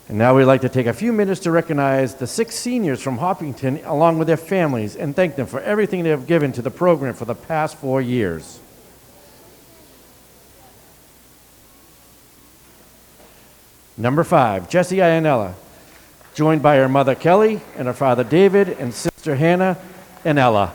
And now we'd like to take a few minutes to recognize the 6 seniors from Hopkinton along with their families and thank them for everything they have given to the program for the past 4 years. Number 5, Jessie Ianella, joined by her mother Kelly and her father David and sister Hannah and Ella.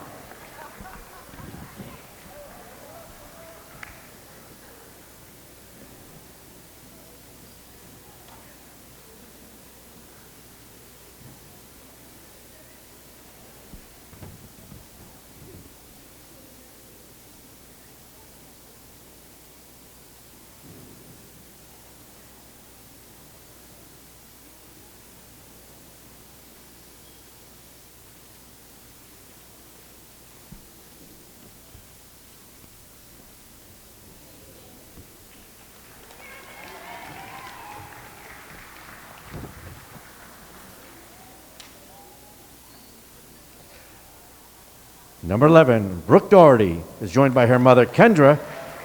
Number 11, Brooke Doherty is joined by her mother Kendra,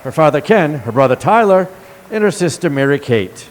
her father Ken, her brother Tyler, and her sister Mary Kate.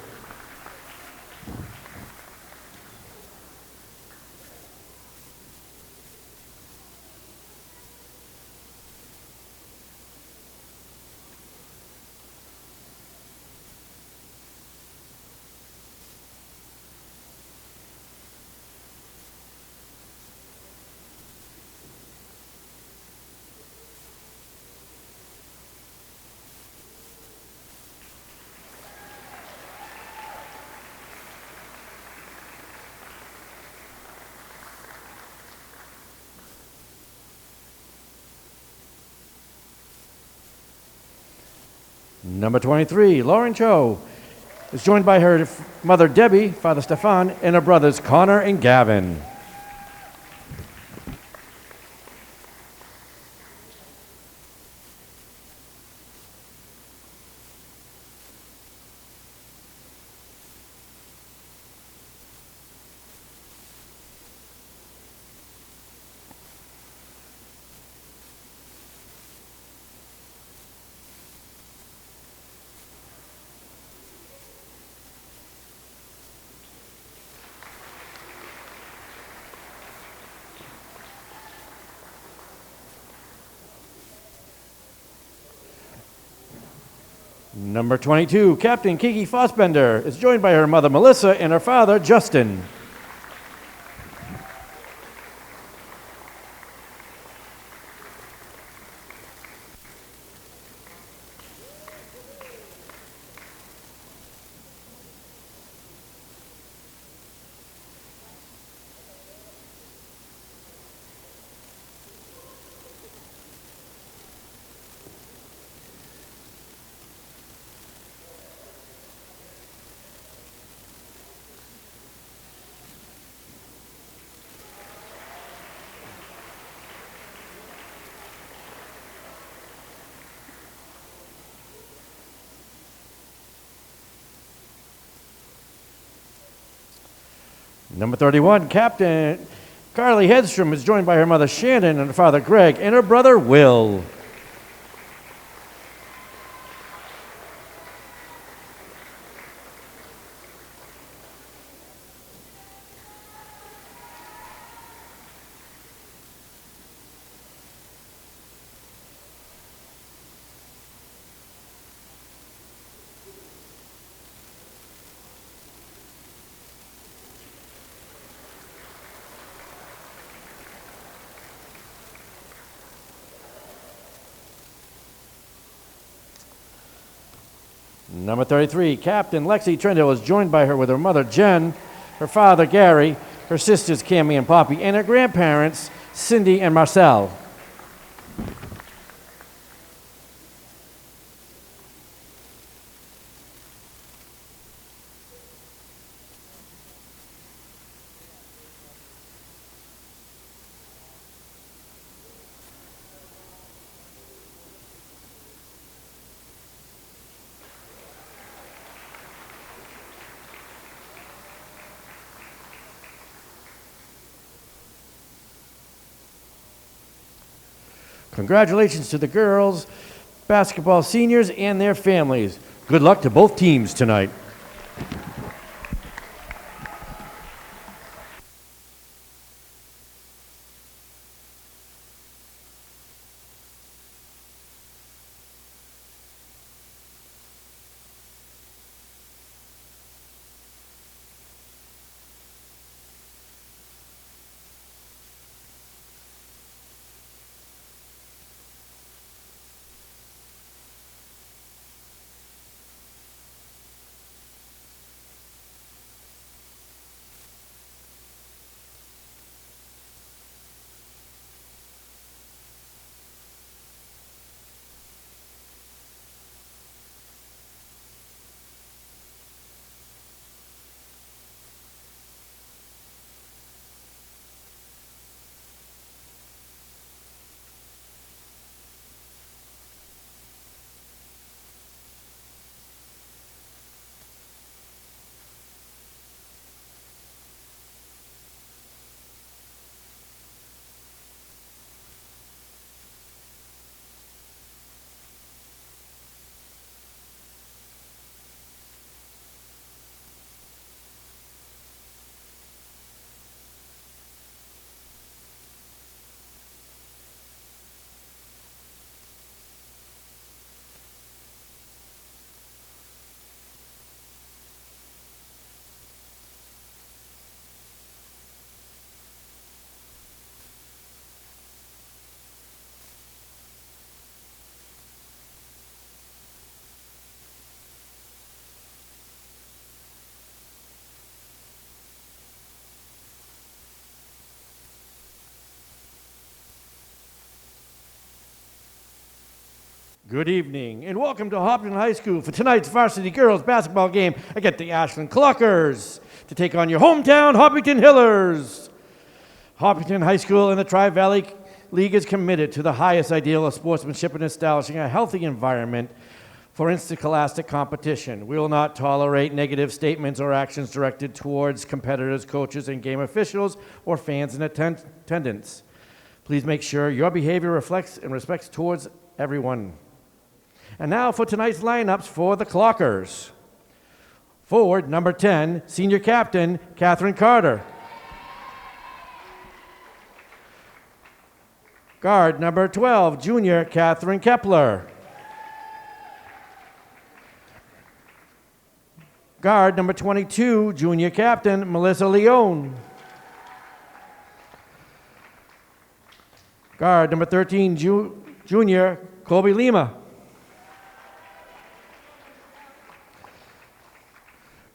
Number 23, Lauren Cho is joined by her mother Debbie, father Stefan, and her brothers Connor and Gavin. Number 22, Captain Kiki Fossbender is joined by her mother Melissa and her father Justin. Number 31, Captain Carly Hedstrom is joined by her mother Shannon and her father Greg and her brother Will. Number 33, Captain Lexi Trendle is joined by her with her mother Jen, her father Gary, her sisters Cammie and Poppy, and her grandparents Cindy and Marcel. Congratulations to the girls basketball seniors and their families. Good luck to both teams tonight. Good evening, and welcome to Hopkins High School for tonight's varsity girls basketball game against the Ashland Clockers to take on your hometown Hopkinton Hillers. Hopkinton High School and the Tri-Valley League is committed to the highest ideal of sportsmanship and establishing a healthy environment for interscholastic competition. We will not tolerate negative statements or actions directed towards competitors, coaches, and game officials or fans in attendance. Please make sure your behavior reflects and respects towards everyone. And now for tonight's lineups for the Clockers. Forward, number 10, senior captain, Catherine Carter. Guard, number 12, junior, Catherine Kepler. Guard, number 22, junior captain, Melissa Leone. Guard, number 13, junior, Colby Lima.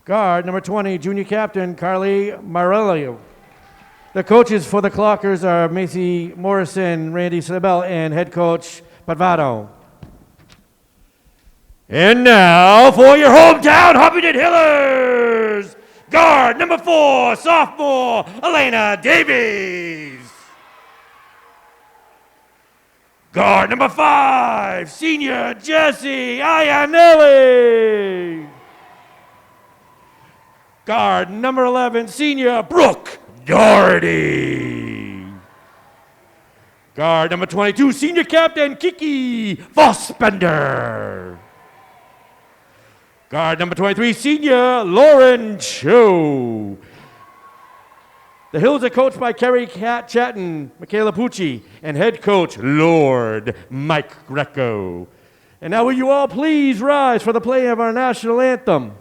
Guard, number 20, junior captain, Carly Marello. The coaches for the Clockers are Macy Morrison, Randy Sabel, and head coach Padvado. And now for your hometown Hopkinton Hillers, guard, number 4, sophomore, Elena Davies. Guard, number 5, senior, Jesse Iannelli. Guard, number 11, senior, Brooke Doherty. Guard, number 22, senior captain, Kiki Fossbender. Guard, number 23, senior, Lauren Cho. The Hills are coached by Kerry Chatton, Michaela Pucci, and head coach, Lord Mike Greco. And now will you all please rise for the play of our national anthem.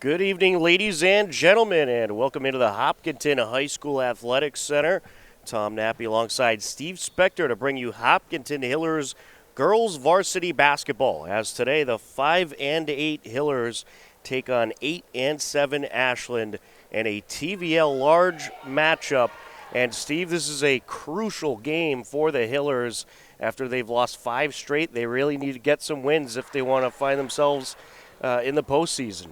Good evening, ladies and gentlemen, and welcome into the Hopkinton High School Athletics Center. Tom Nappy alongside Steve Spector to bring you Hopkinton Hillers girls varsity basketball. As today, the 5 and 8 Hillers take on 8 and 7 Ashland in a TVL large matchup. And Steve, this is a crucial game for the Hillers. After they've lost 5 straight, they really need to get some wins if they want to find themselves in the postseason.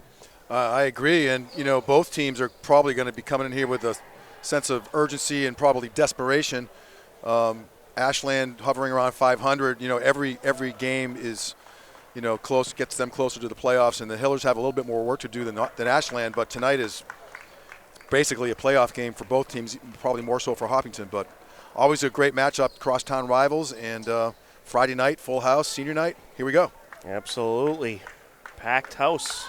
I agree, and both teams are probably going to be coming in here with a sense of urgency and probably desperation. Ashland hovering around 500. Every game is, close, gets them closer to the playoffs, and the Hillers have a little bit more work to do than Ashland. But tonight is basically a playoff game for both teams, probably more so for Hopkinton. But always a great matchup, crosstown rivals, and Friday night, full house, senior night. Here we go. Absolutely, packed house.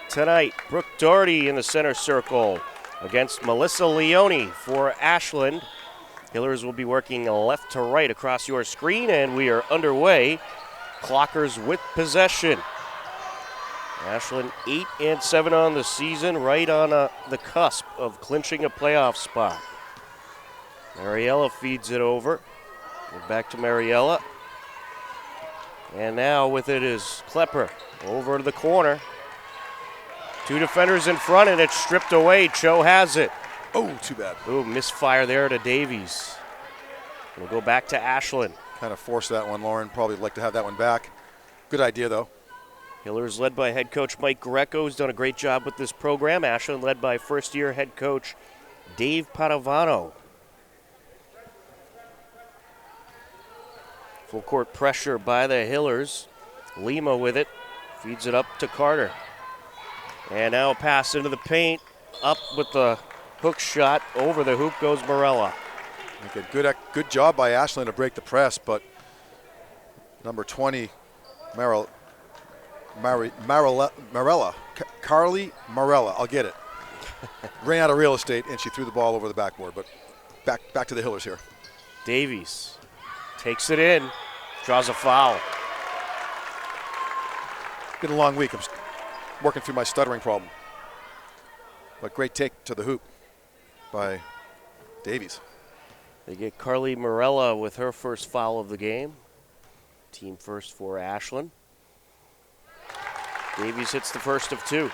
Tonight, Brooke Doherty in the center circle against Melissa Leone for Ashland. Hillers will be working left to right across your screen, and we are underway. Clockers with possession. Ashland 8 and 7 on the season, right on the cusp of clinching a playoff spot. Mariella feeds it over. Back to Mariella. And now with it is Klepper over to the corner. 2 defenders in front, and it's stripped away. Cho has it. Oh, too bad. Ooh, misfire there to Davies. We'll go back to Ashland. Kind of forced that one, Lauren. Probably like to have that one back. Good idea, though. Hillers led by head coach Mike Greco, who's done a great job with this program. Ashland led by first-year head coach Dave Padovano. Full court pressure by the Hillers. Lima with it. Feeds it up to Carter. And now a pass into the paint. Up with the hook shot. Over the hoop goes Morella. Good job by Ashland to break the press, but number 20, Marella, Carly Morella, I'll get it. Ran out of real estate, and she threw the ball over the backboard. But back to the Hillers here. Davies takes it in, draws a foul. Been a long week. I'm working through my stuttering problem. But great take to the hoop by Davies. They get Carly Morella with her first foul of the game. Team first for Ashland. Davies hits the first of 2.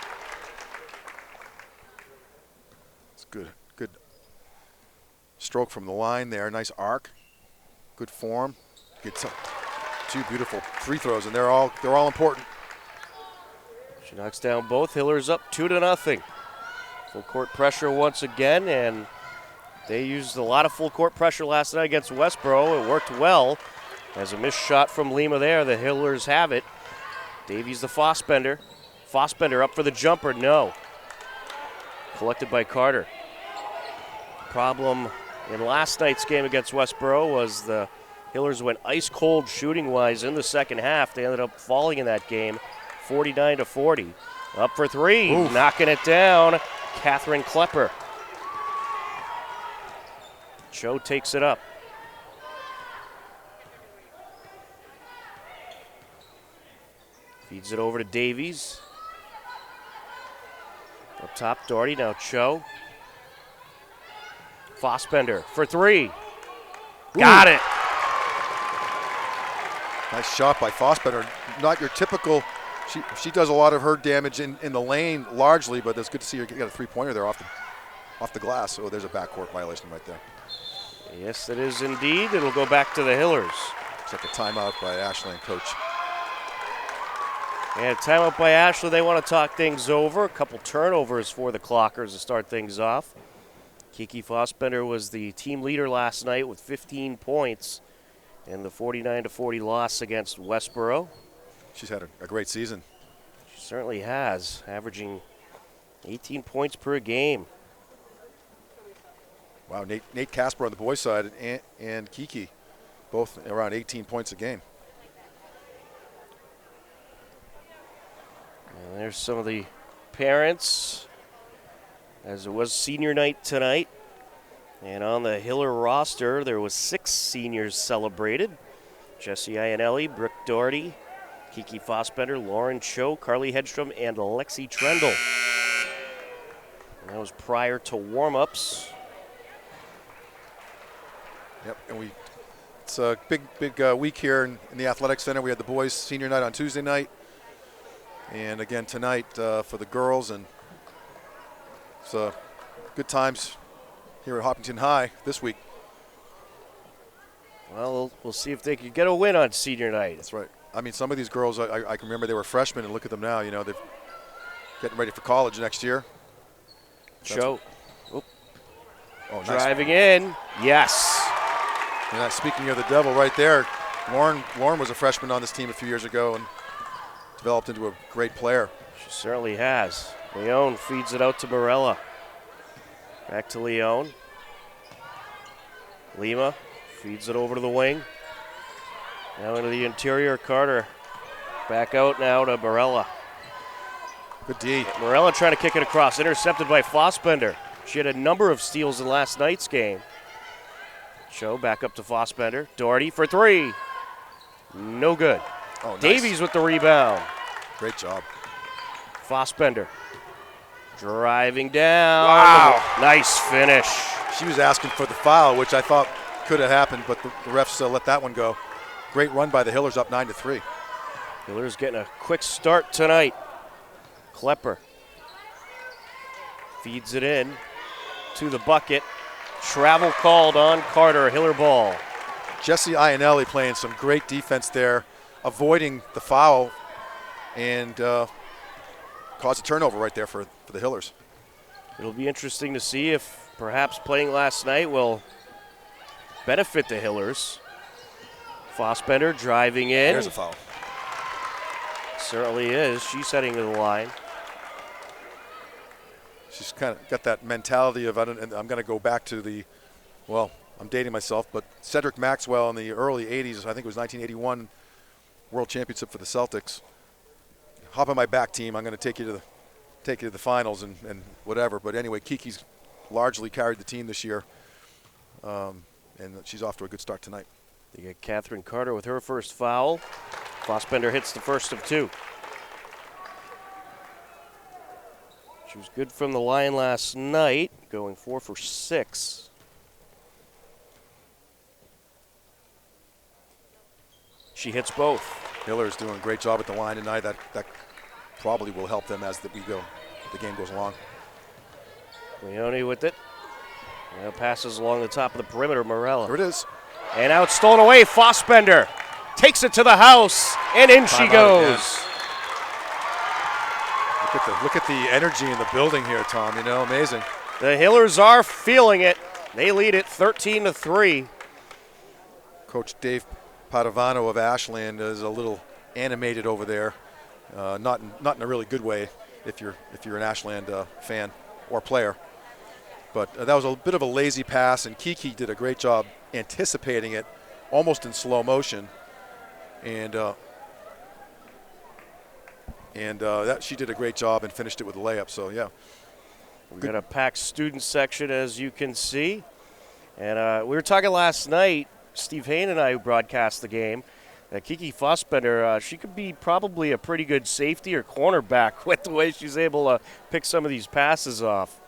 It's good stroke from the line there. Nice arc. Good form. Gets 2 beautiful free throws, and they're all important. She knocks down both. Hillers up 2-0. Full court pressure once again, and they used a lot of full court pressure last night against Westboro. It worked well. As a missed shot from Lima there, the Hillers have it. Davies the Fossbender. Fossbender up for the jumper, no. Collected by Carter. Problem in last night's game against Westboro was the Hillers went ice cold shooting-wise in the second half. They ended up falling in that game, 49-40. Up for 3, Oof. Knocking it down, Catherine Klepper. Cho takes it up. Feeds it over to Davies. Up top, Doherty, now Cho. Fossbender for 3. Ooh. Got it. Nice shot by Fossbender. Not your typical, she does a lot of her damage in the lane largely, but it's good to see her get a 3-pointer there off the glass. Oh, there's a backcourt violation right there. Yes, it is indeed. It'll go back to the Hillers. It's like a timeout by Ashland, coach. And timeout by Ashland. They want to talk things over. A couple turnovers for the Clockers to start things off. Kiki Fossbender was the team leader last night with 15 points in the 49-40 loss against Westboro. She's had a great season. She certainly has, averaging 18 points per game. Wow, Nate Casper on the boys' side and Kiki, both around 18 points a game. And there's some of the parents, as it was senior night tonight. And on the Hiller roster, there was 6 seniors celebrated. Jesse Iannelli, Brooke Doherty, Kiki Fossbender, Lauren Cho, Carly Hedstrom, and Lexi Trendle. And that was prior to warm-ups. Yep, and it's a big week here in the Athletic Center. We had the boys' senior night on Tuesday night, and again tonight for the girls. And it's good times here at Hopkinton High this week. Well, we'll see if they can get a win on senior night. That's right. I mean, some of these girls, I can remember they were freshmen, and look at them now. You know, they're getting ready for college next year. Cho. Oh, nice. Driving in. Yes. And speaking of the devil right there, Lauren was a freshman on this team a few years ago and developed into a great player. She certainly has. Leone feeds it out to Morella. Back to Leone. Lima feeds it over to the wing. Now into the interior, Carter. Back out now to Morella. Good D. Morella trying to kick it across, intercepted by Fossbender. She had a number of steals in last night's game. Cho back up to Fossbender. Doherty for 3. No good. Oh, nice. Davies with the rebound. Great job. Fossbender driving down. Wow. Nice finish. She was asking for the foul, which I thought could have happened, but the refs let that one go. Great run by the Hillers, up 9-3. Hillers getting a quick start tonight. Klepper feeds it in to the bucket. Travel called on Carter, Hiller ball. Jesse Iannelli playing some great defense there, avoiding the foul, and caused a turnover right there for the Hillers. It'll be interesting to see if perhaps playing last night will benefit the Hillers. Fossbender driving in. There's a foul. Certainly is. She's heading to the line. She's kind of got that mentality of, and I'm going to go back to I'm dating myself, but Cedric Maxwell in the early 80s, I think it was 1981, World Championship for the Celtics. Hop on my back, team. I'm going to take you to the finals and whatever. But anyway, Kiki's largely carried the team this year, and she's off to a good start tonight. They get Catherine Carter with her first foul. Fossbender hits the first of 2. She was good from the line last night, going 4 for 6. She hits both. Hiller's doing a great job at the line tonight. That probably will help them as the game goes along. Leone with it. Now passes along the top of the perimeter, Morella. There it is. And now it's stolen away. Fossbender takes it to the house, and in she goes. Look at the energy in the building here, Tom. You know, amazing. The Hillers are feeling it. They lead it 13-3. Coach Dave Padovano of Ashland is a little animated over there, not in a really good way if you're an Ashland fan or player. But that was a bit of a lazy pass, and Kiki did a great job anticipating it, almost in slow motion, and that she did a great job and finished it with a layup. So yeah, we've got a packed student section, as you can see, and we were talking last night. Steve Hain and I, who broadcast the game, Kiki Fossbender, she could be probably a pretty good safety or cornerback with the way she's able to pick some of these passes off.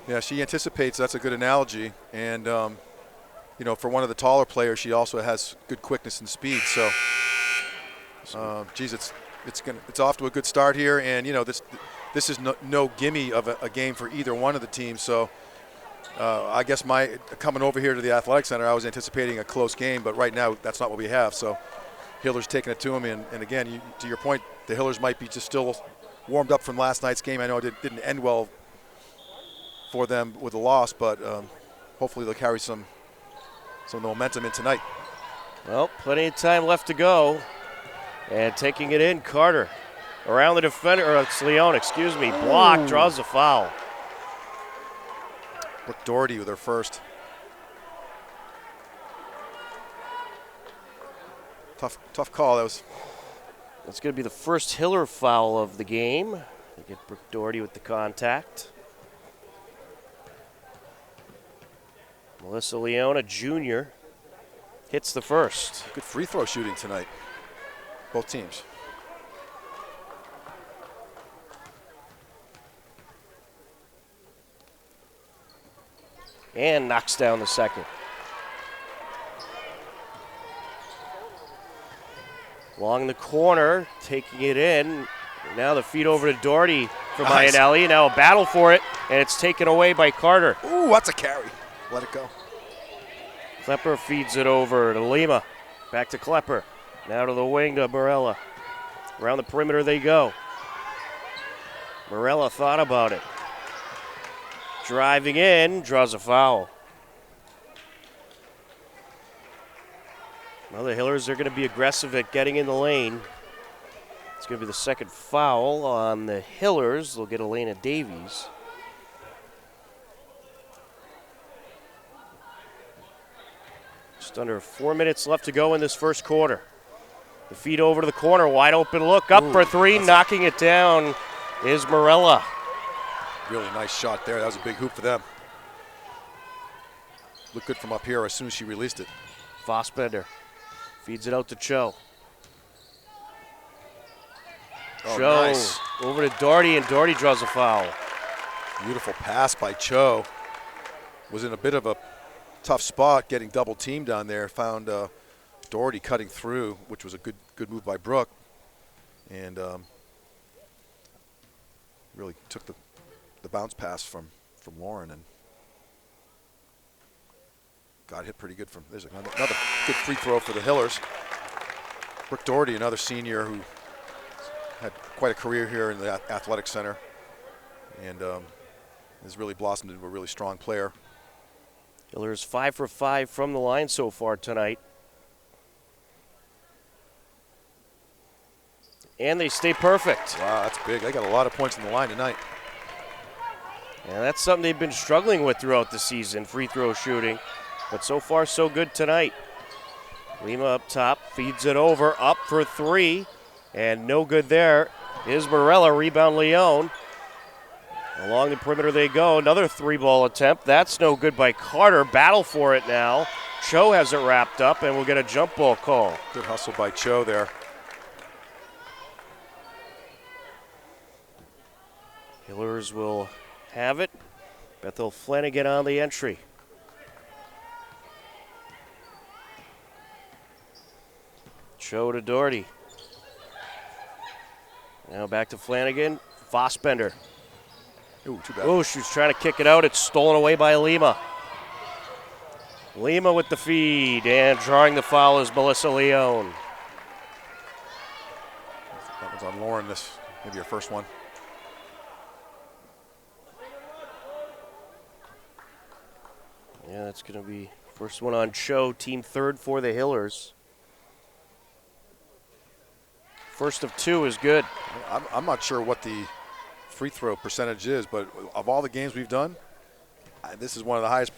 Yeah, she anticipates. That's a good analogy. And, for one of the taller players, she also has good quickness and speed. So, it's off to a good start here. And, this is no gimme of a game for either one of the teams. So, I guess coming over here to the Athletic Center, I was anticipating a close game. But right now, that's not what we have. So, Hiller's taking it to him. And again, to your point, the Hillers might be just still warmed up from last night's game. I know it didn't end well for them with a loss, but hopefully they'll carry some momentum in tonight. Well, plenty of time left to go. And taking it in, Carter. Around the defender, or it's Leone, excuse me. Block, draws the foul. Brooke Doherty with her first. Tough call. That's going to be the first Hiller foul of the game. They get Brooke Doherty with the contact. Melissa Leona, junior, hits the first. Good free throw shooting tonight, both teams. And knocks down the second. Along the corner, taking it in. Now the feed over to Doherty from Nice. Iannelli. Now a battle for it, and it's taken away by Carter. Ooh, that's a carry. Let it go. Klepper feeds it over to Lima. Back to Klepper. Now to the wing to Morella. Around the perimeter they go. Morella thought about it. Driving in, draws a foul. Well, the Hillers are going to be aggressive at getting in the lane. It's going to be the second foul on the Hillers. They'll get Elena Davies. Just under 4 minutes left to go in this first quarter. The feed over to the corner, wide open look, up for three, knocking it down is Morella. Really nice shot there. That was a big hoop for them. Looked good from up here as soon as she released it. Fossbender feeds it out to Cho. Oh, Cho nice. over to Doherty, and Doherty draws a foul. Beautiful pass by Cho. Was in a bit of a tough spot getting double teamed down there. Found Doherty cutting through, which was a good move by Brooke. And really took the bounce pass from Lauren and got hit pretty good from. There's another good free throw for the Hillers. Brooke Doherty, another senior who had quite a career here in the athletic center and has really blossomed into a really strong player. Hillers 5 for 5 from the line so far tonight. And they stay perfect. Wow, that's big. They got a lot of points on the line tonight. And that's something they've been struggling with throughout the season, free throw shooting. But so far, so good tonight. Lima up top, feeds it over, up for three. And no good there is Morella, rebound Leone. Along the perimeter they go, another three-ball attempt. That's no good by Carter, battle for it now. Cho has it wrapped up, and we'll get a jump ball call. Good hustle by Cho there. Hillers will have it. Bethel Flanagan on the entry. Cho to Doherty. Now back to Flanagan. Fossbender. Ooh, too bad. Oh, she was trying to kick it out. It's stolen away by Lima. Lima with the feed, and drawing the foul is Melissa Leone. That was on Lauren, maybe her first one. Yeah, that's going to be first one on Cho, team third for the Hillers. First of two is good. I'm not sure what the free throw percentage is, but of all the games we've done, this is one of the highest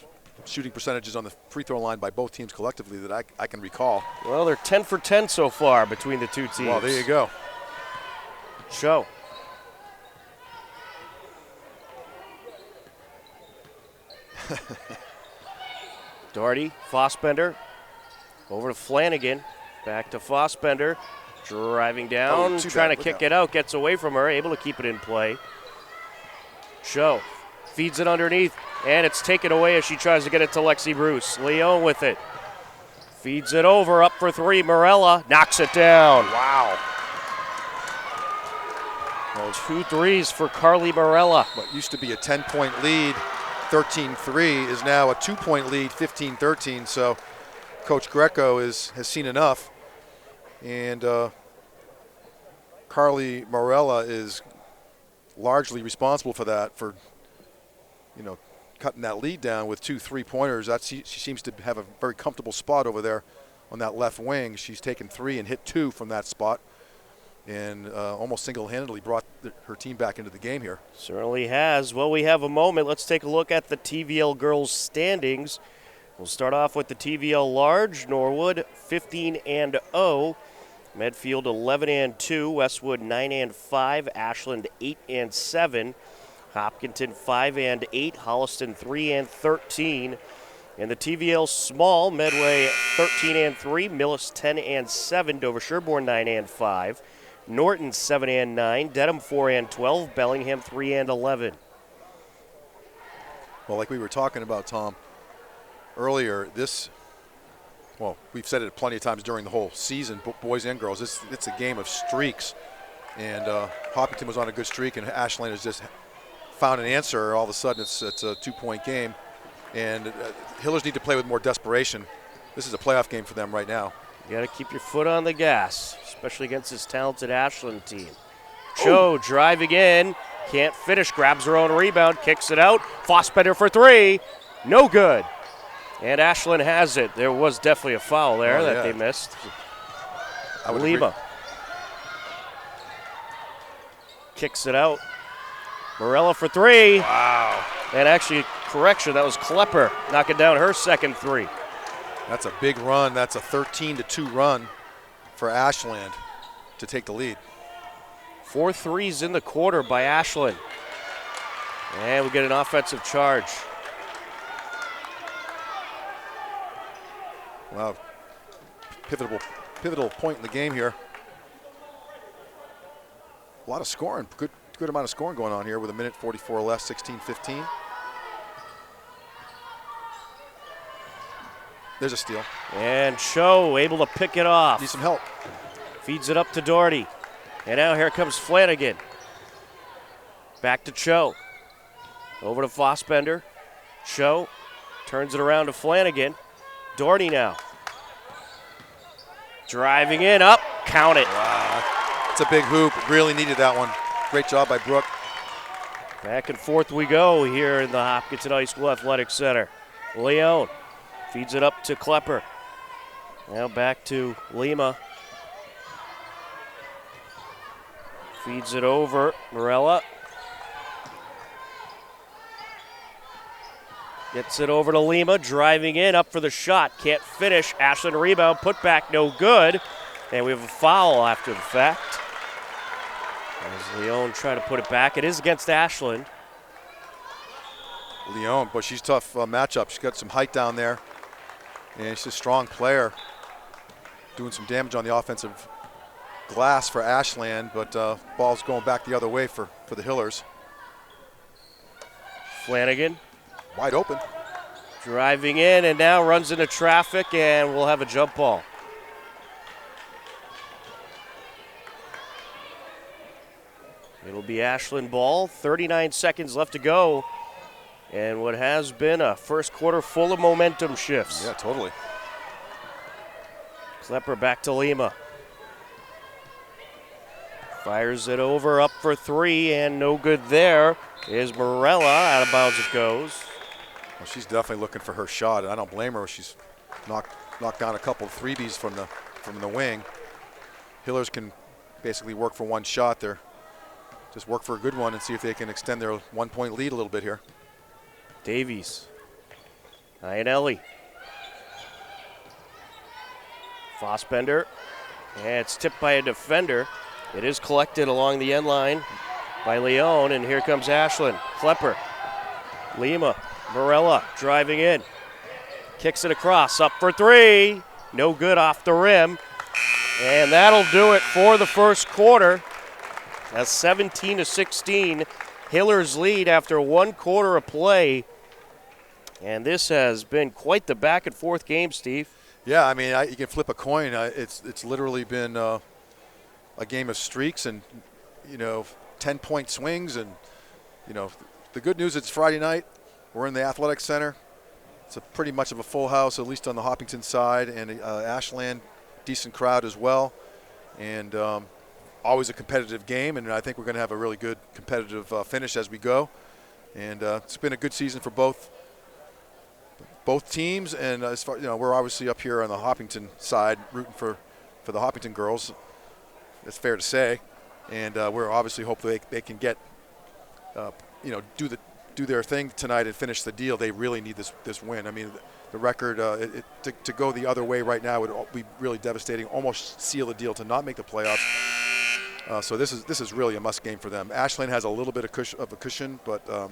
shooting percentages on the free throw line by both teams collectively that I can recall. Well, they're 10 for 10 so far between the two teams. Well, there you go. Cho. Doherty, Fossbender, over to Flanagan, back to Fossbender, driving down, trying to kick it out, gets away from her, able to keep it in play. Cho feeds it underneath, and it's taken away as she tries to get it to Lexi Bruce. Leone with it. Feeds it over, up for three. Morella knocks it down. Wow. Well, 2 threes for Carly Morella. What used to be a 10-point lead, 13-3, is now a 2-point lead, 15-13. So Coach Greco has seen enough. And Carly Morella is largely responsible for that, for cutting that lead down with 2 3-pointers. She seems to have a very comfortable spot over there on that left wing. She's taken 3 and hit 2 from that spot, and almost single-handedly brought her team back into the game here. Certainly has. Well, we have a moment. Let's take a look at the TVL girls standings. We'll start off with the TVL large. Norwood 15-0. Medfield 11-2, Westwood 9-5, Ashland 8-7, Hopkinton 5-8, Holliston 3-13. And the TVL Small, Medway 13-3, Millis 10-7, Dover Sherborne 9-5, Norton 7-9, Dedham 4-12, Bellingham 3-11. Well, like we were talking about, Tom, earlier, well, we've said it plenty of times during the whole season, boys and girls, it's a game of streaks. And Hopkinton was on a good streak, and Ashland has just found an answer. All of a sudden, it's a 2-point game. And Hillers need to play with more desperation. This is a playoff game for them right now. You got to keep your foot on the gas, especially against this talented Ashland team. Cho driving in, can't finish, grabs her own rebound, kicks it out. Fossbender for three, no good. And Ashland has it. There was definitely a foul there that they missed. Lima kicks it out. Morella for three. Wow. And actually, correction, that was Klepper knocking down her second three. That's a big run. That's a 13-2 run for Ashland to take the lead. 4 threes in the quarter by Ashland. And we get an offensive charge. Wow. Pivotal point in the game here. A lot of scoring. Good amount of scoring going on here with 1:44 left, 16-15. There's a steal. And Cho able to pick it off. Need some help. Feeds it up to Doherty. And now here comes Flanagan. Back to Cho. Over to Fossbender. Cho turns it around to Flanagan. Doherty now. Driving in, up, count it. Wow. It's a big hoop. Really needed that one. Great job by Brooke. Back and forth we go here in the Hopkinton High School Athletic Center. Leone feeds it up to Klepper. Now back to Lima. Feeds it over. Morella. Gets it over to Lima. Driving in, up for the shot. Can't finish. Ashland rebound. Put back, no good. And we have a foul after the fact. As Leone trying to put it back. It is against Ashland. Leone, but she's tough matchup. She's got some height down there. And she's a strong player. Doing some damage on the offensive glass for Ashland, but ball's going back the other way for the Hillers. Flanagan. Wide open. Driving in and now runs into traffic, and we'll have a jump ball. It'll be Ashland ball. 39 seconds left to go. And what has been a first quarter full of momentum shifts. Yeah, totally. Klepper back to Lima. Fires it over, up for three, and no good there. Is Morella, out of bounds it goes. Well, she's definitely looking for her shot, and I don't blame her. She's knocked down a couple of freebies from the wing. Hillers can basically work for one shot there. Just work for a good one and see if they can extend their 1-point lead a little bit here. Davies. Iannelli. Fossbender. And it's tipped by a defender. It is collected along the end line by Leone, and here comes Ashland. Klepper. Lima. Morella driving in. Kicks it across. Up for three. No good off the rim. And that'll do it for the first quarter. A 17-16 Hillers lead after 1 quarter of play. And this has been quite the back and forth game, Steve. Yeah, I mean, you can flip a coin. It's literally been a game of streaks and, 10-point swings. And, the good news, it's Friday night. We're in the Athletic Center. It's pretty much of a full house, at least on the Hopkinton side. And Ashland, decent crowd as well. And always a competitive game. And I think we're going to have a really good competitive finish as we go. And it's been a good season for both teams, and as far we're obviously up here on the Hopkinton side rooting for the Hopkinton girls. That's fair to say, and we're obviously hopefully they can get do do their thing tonight and finish the deal, they really need this win. I mean, the record to go the other way right now would be really devastating. Almost seal the deal to not make the playoffs. So this is really a must game for them. Ashland has a little bit of a cushion, but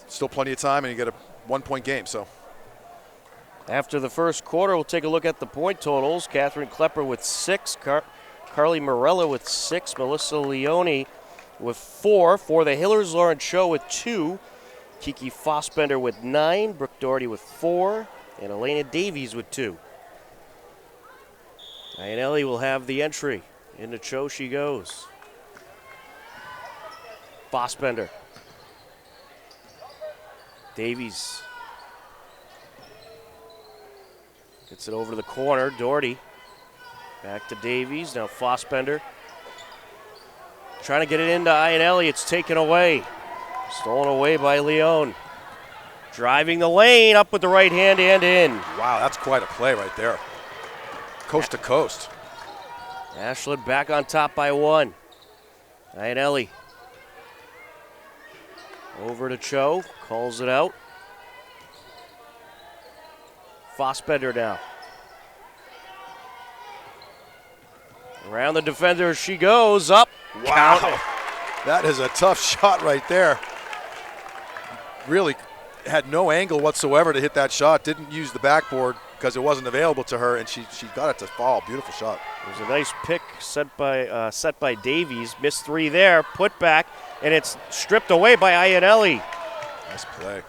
still plenty of time, and you get a 1-point game. So after the first quarter, we'll take a look at the point totals. Catherine Klepper with 6, Carly Morella with 6, Melissa Leone with 4. For the Hillers, Lauren Cho with 2, Kiki Fossbender with 9, Brooke Doherty with 4, and Elena Davies with 2. Iannelli will have the entry. Into Cho she goes. Fossbender. Davies gets it over to the corner. Doherty back to Davies. Now Fossbender trying to get it into Iannelli. It's taken away. Stolen away by Leone. Driving the lane up with the right hand and in. Wow, that's quite a play right there. Coast to coast. Ashland back on top by 1. Iannelli over to Cho, calls it out. Fossbender now. Around the defender she goes, up. Wow, Count. that is a tough shot right there. Really had no angle whatsoever to hit that shot. Didn't use the backboard because it wasn't available to her, and she got it to fall. Beautiful shot. It was a nice pick set by Davies. Missed 3 there, put back, and it's stripped away by Iannelli. Nice play.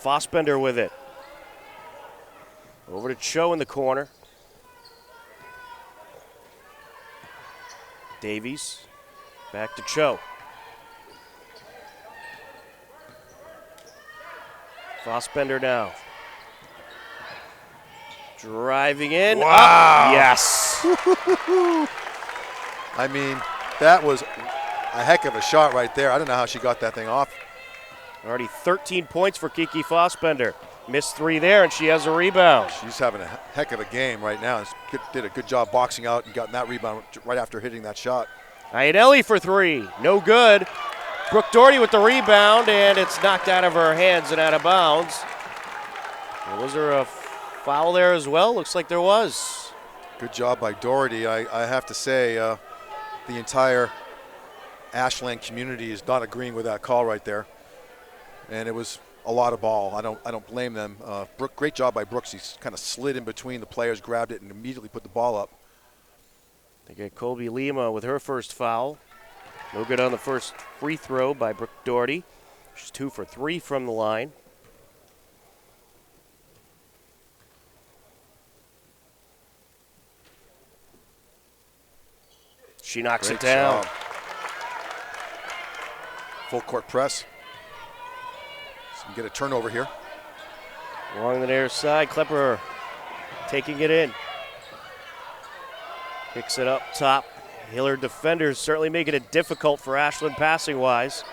Fossbender with it. Over to Cho in the corner. Davies back to Cho. Fossbender now. Driving in. Wow. Up. Yes. I mean, that was a heck of a shot right there. I don't know how she got that thing off. Already 13 points for Kiki Fossbender. Missed 3 there, and she has a rebound. She's having a heck of a game right now. Did a good job boxing out and getting that rebound right after hitting that shot. Iannelli for 3. No good. Brooke Doherty with the rebound, and it's knocked out of her hands and out of bounds. Was there a foul there as well? Looks like there was. Good job by Doherty. I have to say, the entire Ashland community is not agreeing with that call right there. And it was a lot of ball. I don't blame them. Great job by Brooks. He kind of slid in between the players, grabbed it, and immediately put the ball up. They get Colby Lima with her first foul. No good on the first free throw by Brooke Doherty. She's 2 for 3 from the line. She knocks Great it down. job. Full court press. So we get a turnover here. Along the near side, Klepper taking it in. Picks it up top. Hiller defenders certainly making it difficult for Ashland passing-wise.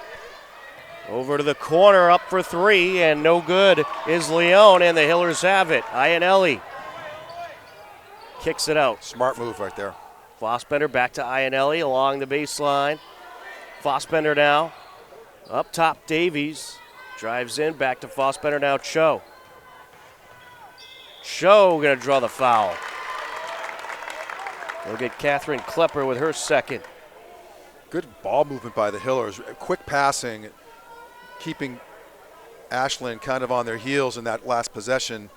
Over to the corner, up for 3, and no good is Leone, and the Hillers have it. Iannelli kicks it out. Smart move right there. Fossbender back to Iannelli along the baseline. Fossbender now. Up top, Davies. Drives in, back to Fossbender now, Cho. Cho gonna draw the foul. We'll get Catherine Klepper with her second. Good ball movement by the Hillers. Quick passing, keeping Ashland kind of on their heels in that last possession.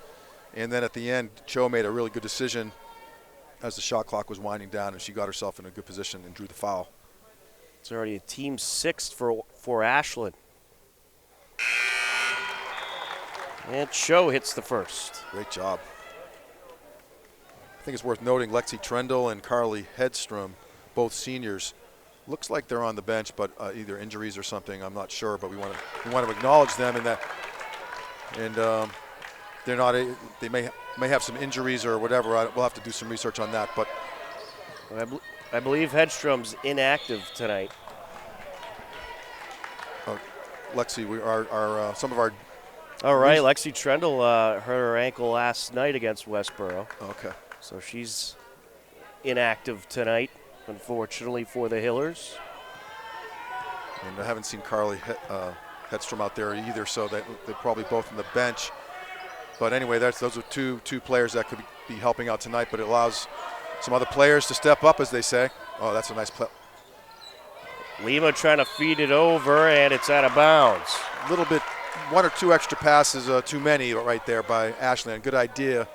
And then at the end, Cho made a really good decision as the shot clock was winding down, and she got herself in a good position and drew the foul. It's already a team 6th for Ashland. And Cho hits the first. Great job. I think it's worth noting Lexi Trendle and Carly Hedstrom, both seniors. Looks like they're on the bench, but either injuries or something. I'm not sure, but we want to acknowledge them in that. And they're not. They may have some injuries or whatever. We'll have to do some research on that. But I believe Hedstrom's inactive tonight. Lexi, some of our. All right, Lexi Trendle hurt her ankle last night against Westboro. Okay. So she's inactive tonight, unfortunately for the Hillers. And I haven't seen Carly Hedstrom out there either, so they're probably both on the bench. But anyway, those are two players that could be helping out tonight, but it allows some other players to step up, as they say. Oh, that's a nice play. Lima trying to feed it over, and it's out of bounds. A little bit, one or two extra passes too many right there by Ashland. Good idea.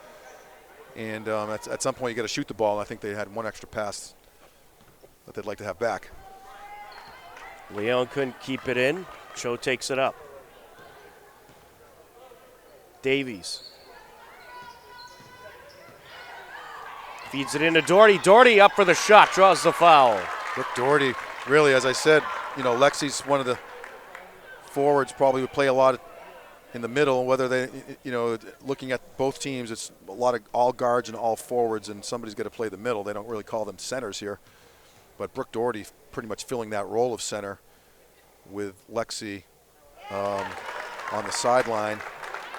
And at some point you got to shoot the ball. I think they had one extra pass that they'd like to have back. Leon couldn't keep it in. Cho takes it up. Davies. Feeds it into Doherty. Doherty up for the shot, draws the foul. Brooke Doherty, really, as I said, Lexi's one of the forwards, probably would play a lot in the middle, whether they, looking at both teams, it's a lot of all guards and all forwards, and somebody's got to play the middle. They don't really call them centers here. But Brooke Doherty pretty much filling that role of center with Lexi on the sideline.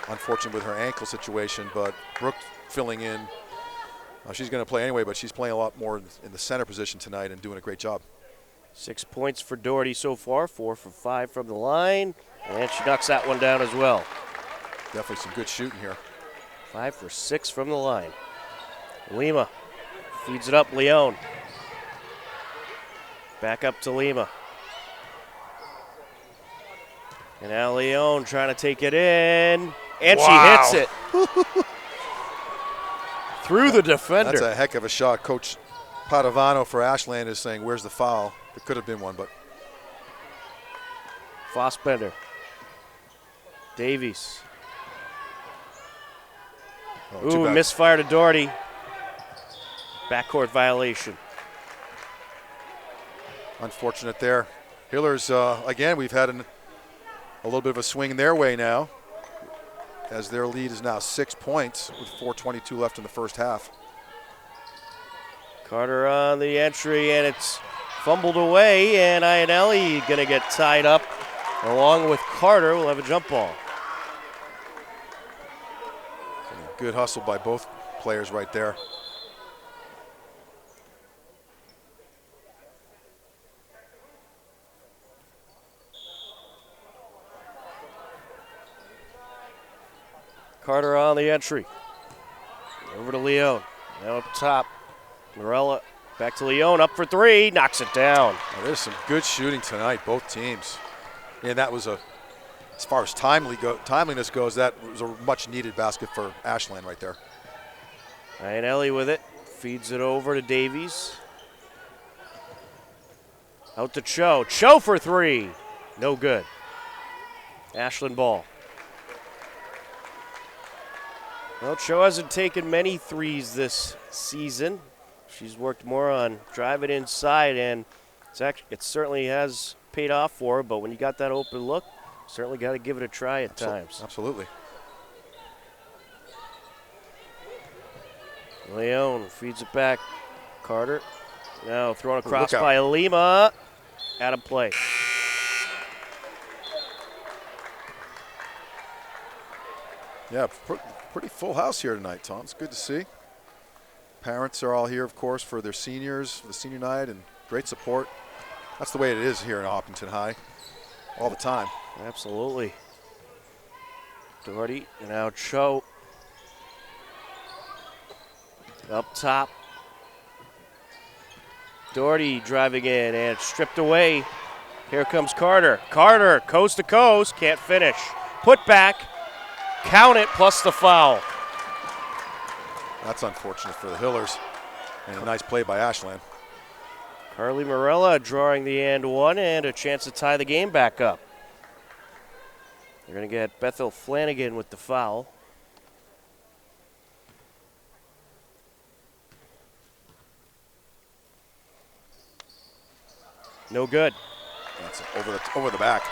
Unfortunate with her ankle situation, but Brooke filling in. She's going to play anyway, but she's playing a lot more in the center position tonight and doing a great job. 6 points for Doherty so far, 4 for 5 from the line, and she knocks that one down as well. Definitely some good shooting here. 5 for 6 from the line. Lima feeds it up, Leon. Back up to Lima. And now Leon trying to take it in, and wow. She hits it. Through the defender. That's a heck of a shot. Coach Padovano for Ashland is saying, where's the foul? There could have been one, but. Fossbender. Davies. Oh, misfire to Doherty. Backcourt violation. Unfortunate there. Hillers, again, we've had a little bit of a swing their way now, as their lead is now 6 points with 4:22 left in the first half. Carter on the entry, and it's fumbled away, and Iannelli going to get tied up along with Carter. We'll have a jump ball. Good hustle by both players right there. Carter on the entry. Over to Leon. Now up top. Morella back to Leon. Up for three. Knocks it down. Now, there's some good shooting tonight, both teams. And that was as far as timeliness goes, that was a much needed basket for Ashland right there. Iannelli with it. Feeds it over to Davies. Out to Cho. Cho for three. No good. Ashland ball. Well, Cho hasn't taken many threes this season. She's worked more on driving inside, and it certainly has paid off for her, but when you got that open look, certainly got to give it a try at times. Absolutely. Leon feeds it back. Carter now thrown across by Lima. Out of play. Yeah, pretty full house here tonight, Tom. It's good to see. Parents are all here, of course, for their seniors, for the senior night, and great support. That's the way it is here in Hopkinton High, all the time. Absolutely. Doherty, and now Cho. Up top. Doherty driving in, and it's stripped away. Here comes Carter. Carter, coast to coast, can't finish. Put back. Count it, plus the foul. That's unfortunate for the Hillers. And a nice play by Ashland. Carly Morella drawing the and one, and a chance to tie the game back up. They're going to get Bethel Flanagan with the foul. No good. That's over the back.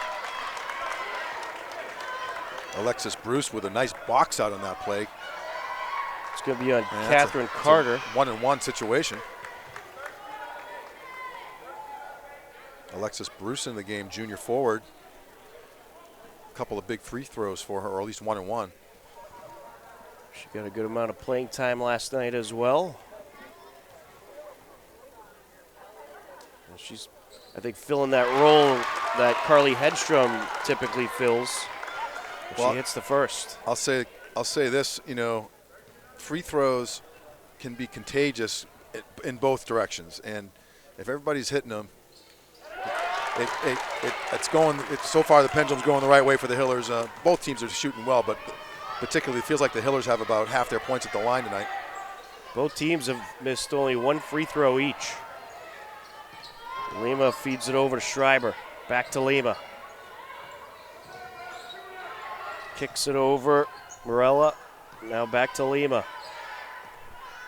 Alexis Bruce with a nice box out on that play. It's going to be on Catherine Carter. It's a 1-on-1 situation. Alexis Bruce in the game, junior forward. A couple of big free throws for her, or at least 1-on-1. She got a good amount of playing time last night as well. And she's I think, filling that role that Carly Hedstrom typically fills. She hits the first. I'll say this, free throws can be contagious in both directions, and if everybody's hitting them, so far the pendulum's going the right way for the Hillers. Both teams are shooting well, but particularly it feels like the Hillers have about half their points at the line tonight. Both teams have missed only one free throw each. Lima feeds it over to Schreiber. Back to Lima. Kicks it over. Morella. Now back to Lima.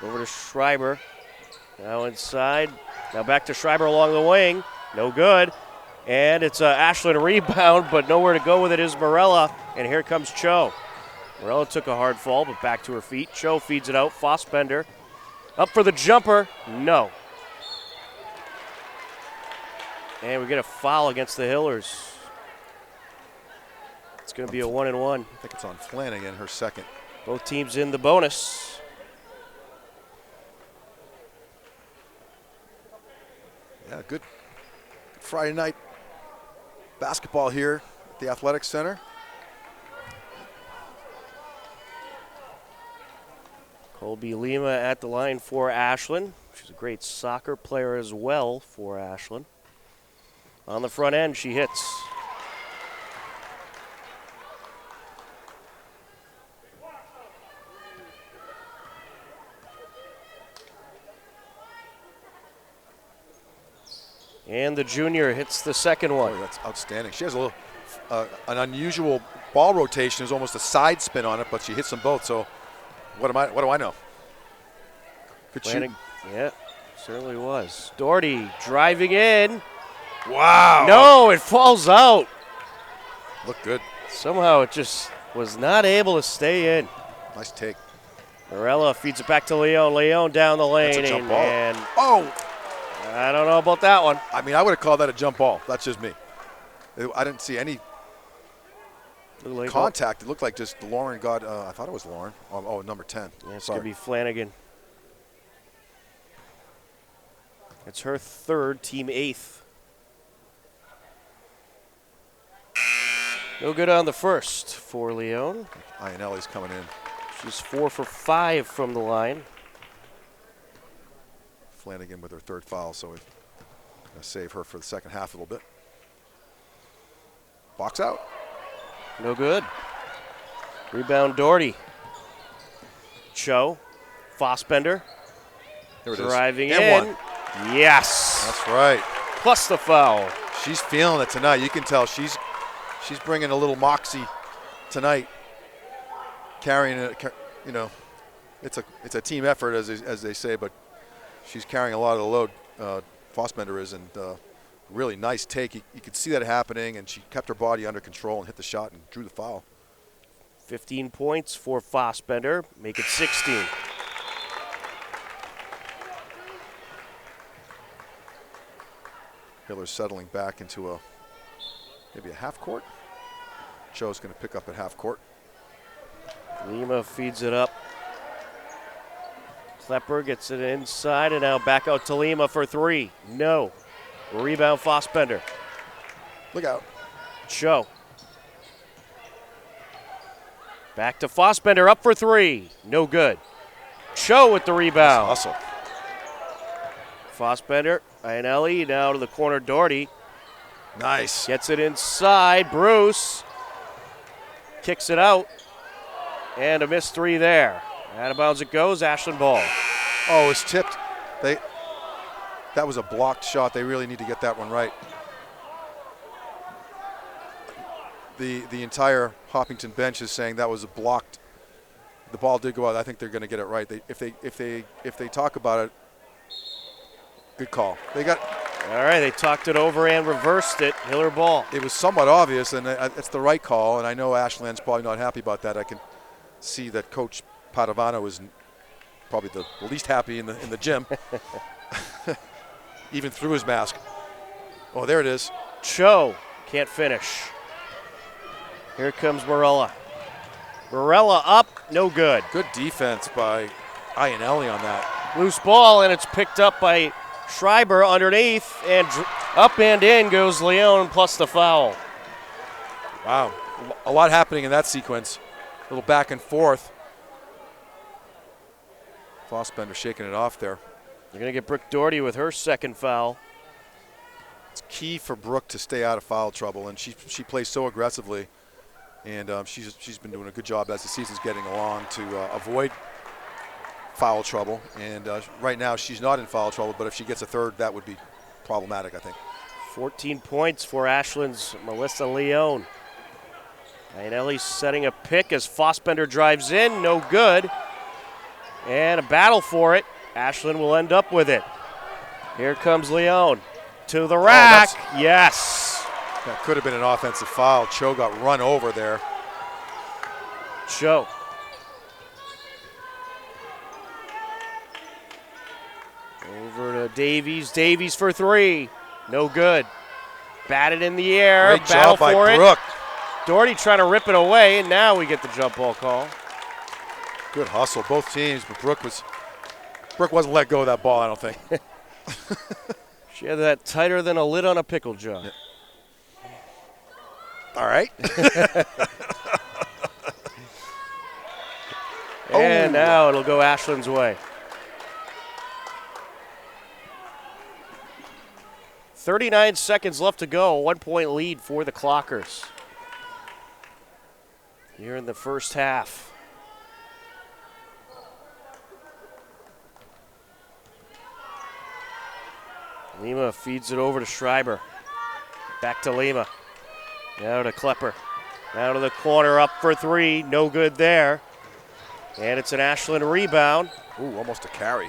Over to Schreiber. Now inside. Now back to Schreiber along the wing. No good. And it's an Ashland rebound, but nowhere to go with it is Morella. And here comes Cho. Morella took a hard fall, but back to her feet. Cho feeds it out. Fossbender. Up for the jumper. No. And we get a foul against the Hillers. It's going to be a 1-and-1. I think it's on Flanagan, her second. Both teams in the bonus. Yeah, good Friday night basketball here at the Athletic Center. Colby Lima at the line for Ashland. She's a great soccer player as well for Ashland. On the front end, she hits. And the junior hits the second one. Oh, that's outstanding. She has a little, an unusual ball rotation. There's almost a side spin on it, but she hits them both. So what do I know? Good shoot. Yeah, certainly was. Doherty driving in. Wow. No, it falls out. Looked good. Somehow it just was not able to stay in. Nice take. Morella feeds it back to Leon. Leon down the lane. That's a jump ball. And oh! I don't know about that one. I mean, I would have called that a jump ball. That's just me. I didn't see any contact. It looked like just Lauren got, I thought it was Lauren. Oh, number 10. Yeah, it's going to be Flanagan. It's her third, team eighth. No good on the first for Leon. Iannelli's coming in. She's 4 for 5 from the line. Flanagan with her third foul, so we're going to save her for the second half a little bit. Box out. No good. Rebound Doherty. Cho. Fossbender. There it driving is. in. And one. Yes. That's right. Plus the foul. She's feeling it tonight. You can tell she's bringing a little moxie tonight. Carrying it, it's a team effort as they say, but she's carrying a lot of the load. Fossbender is, and really nice take. You could see that happening, and she kept her body under control and hit the shot and drew the foul. 15 points for Fossbender, make it 16. Hiller's settling back into maybe a half court. Cho's going to pick up at half court. Lima feeds it up. Klepper gets it inside, and now back out to Lima for three. No. Rebound Fossbender. Look out. Cho. Back to Fossbender, up for three. No good. Cho with the rebound. Nice hustle. Fossbender, Iannelli, now to the corner, Doherty. Nice. Gets it inside, Bruce. Kicks it out. And a missed three there. Out of bounds it goes, Ashland ball. Oh, it's tipped. That was a blocked shot. They really need to get that one right. The entire Hopkinton bench is saying that was a blocked. The ball did go out. I think they're going to get it right. If they talk about it, good call. They got. All right, they talked it over and reversed it. Hiller ball. It was somewhat obvious, and it's the right call. And I know Ashland's probably not happy about that. I can see that Coach Padovano is probably the least happy in the gym, even through his mask. Oh, there it is. Cho can't finish. Here comes Morella. Morella up, no good. Good defense by Iannelli on that. Loose ball, and it's picked up by Schreiber underneath, and Up and in goes Leone plus the foul. Wow, a lot happening in that sequence. A little back and forth. Fossbender shaking it off there. You're going to get Brooke Doherty with her second foul. It's key for Brooke to stay out of foul trouble, and she plays so aggressively, and she's been doing a good job as the season's getting along to avoid foul trouble. And right now she's not in foul trouble, but if she gets a third, that would be problematic, I think. 14 points for Ashland's Melissa Leone. Iannelli's setting a pick as Fossbender drives in, no good. And a battle for it. Ashland will end up with it. Here comes Leone to the rack. Yes. That could have been an offensive foul. Cho got run over there. Cho. Over to Davies. Davies for three. No good. Batted in the air. Great battle job by for Brooke. it. Doherty trying to rip it away, and now we get the jump ball call. Good hustle, both teams, but Brooke wasn't let go of that ball, I don't think. She had that tighter than a lid on a pickle jar. Yeah. All right. And now it'll go Ashland's way. 39 seconds left to go. 1 point lead for the Clockers. Here in the first half. Lima feeds it over to Schreiber. Back to Lima. Now to Klepper. Now to the corner, up for three. No good there. And it's an Ashland rebound. Ooh, almost a carry.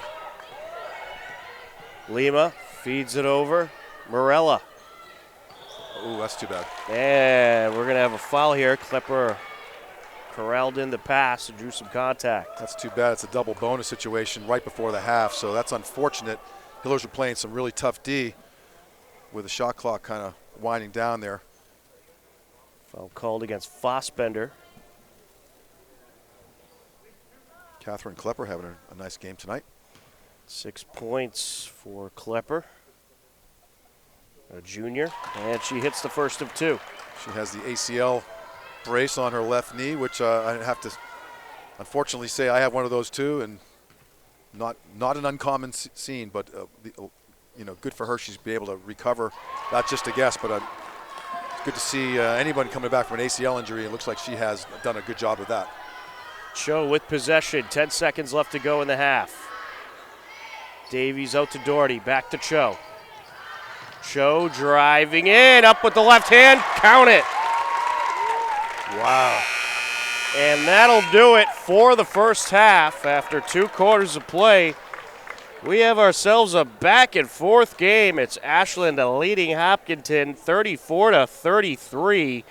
Lima feeds it over. Morella. Ooh, that's too bad. And we're going to have a foul here. Klepper corralled in the pass and drew some contact. That's too bad. It's a double bonus situation right before the half, so that's unfortunate. Hillers are playing some really tough D with the shot clock kind of winding down there. Foul called against Fossbender. Catherine Klepper having a nice game tonight. 6 points for Klepper, a junior, and she hits the first of two. She has the ACL brace on her left knee, which I have to unfortunately say I have one of those too, and not an uncommon scene, but good for her. She's been able to recover, not just a guess, but it's good to see anyone coming back from an ACL injury. It looks like she has done a good job of that. Cho with possession, 10 seconds left to go in the half. Davies out to Doherty, back to Cho. Cho driving in, up with the left hand, count it. Wow. And that'll do it for the first half. After 2 quarters of play, we have ourselves a back and forth game. It's Ashland leading Hopkinton 34-33.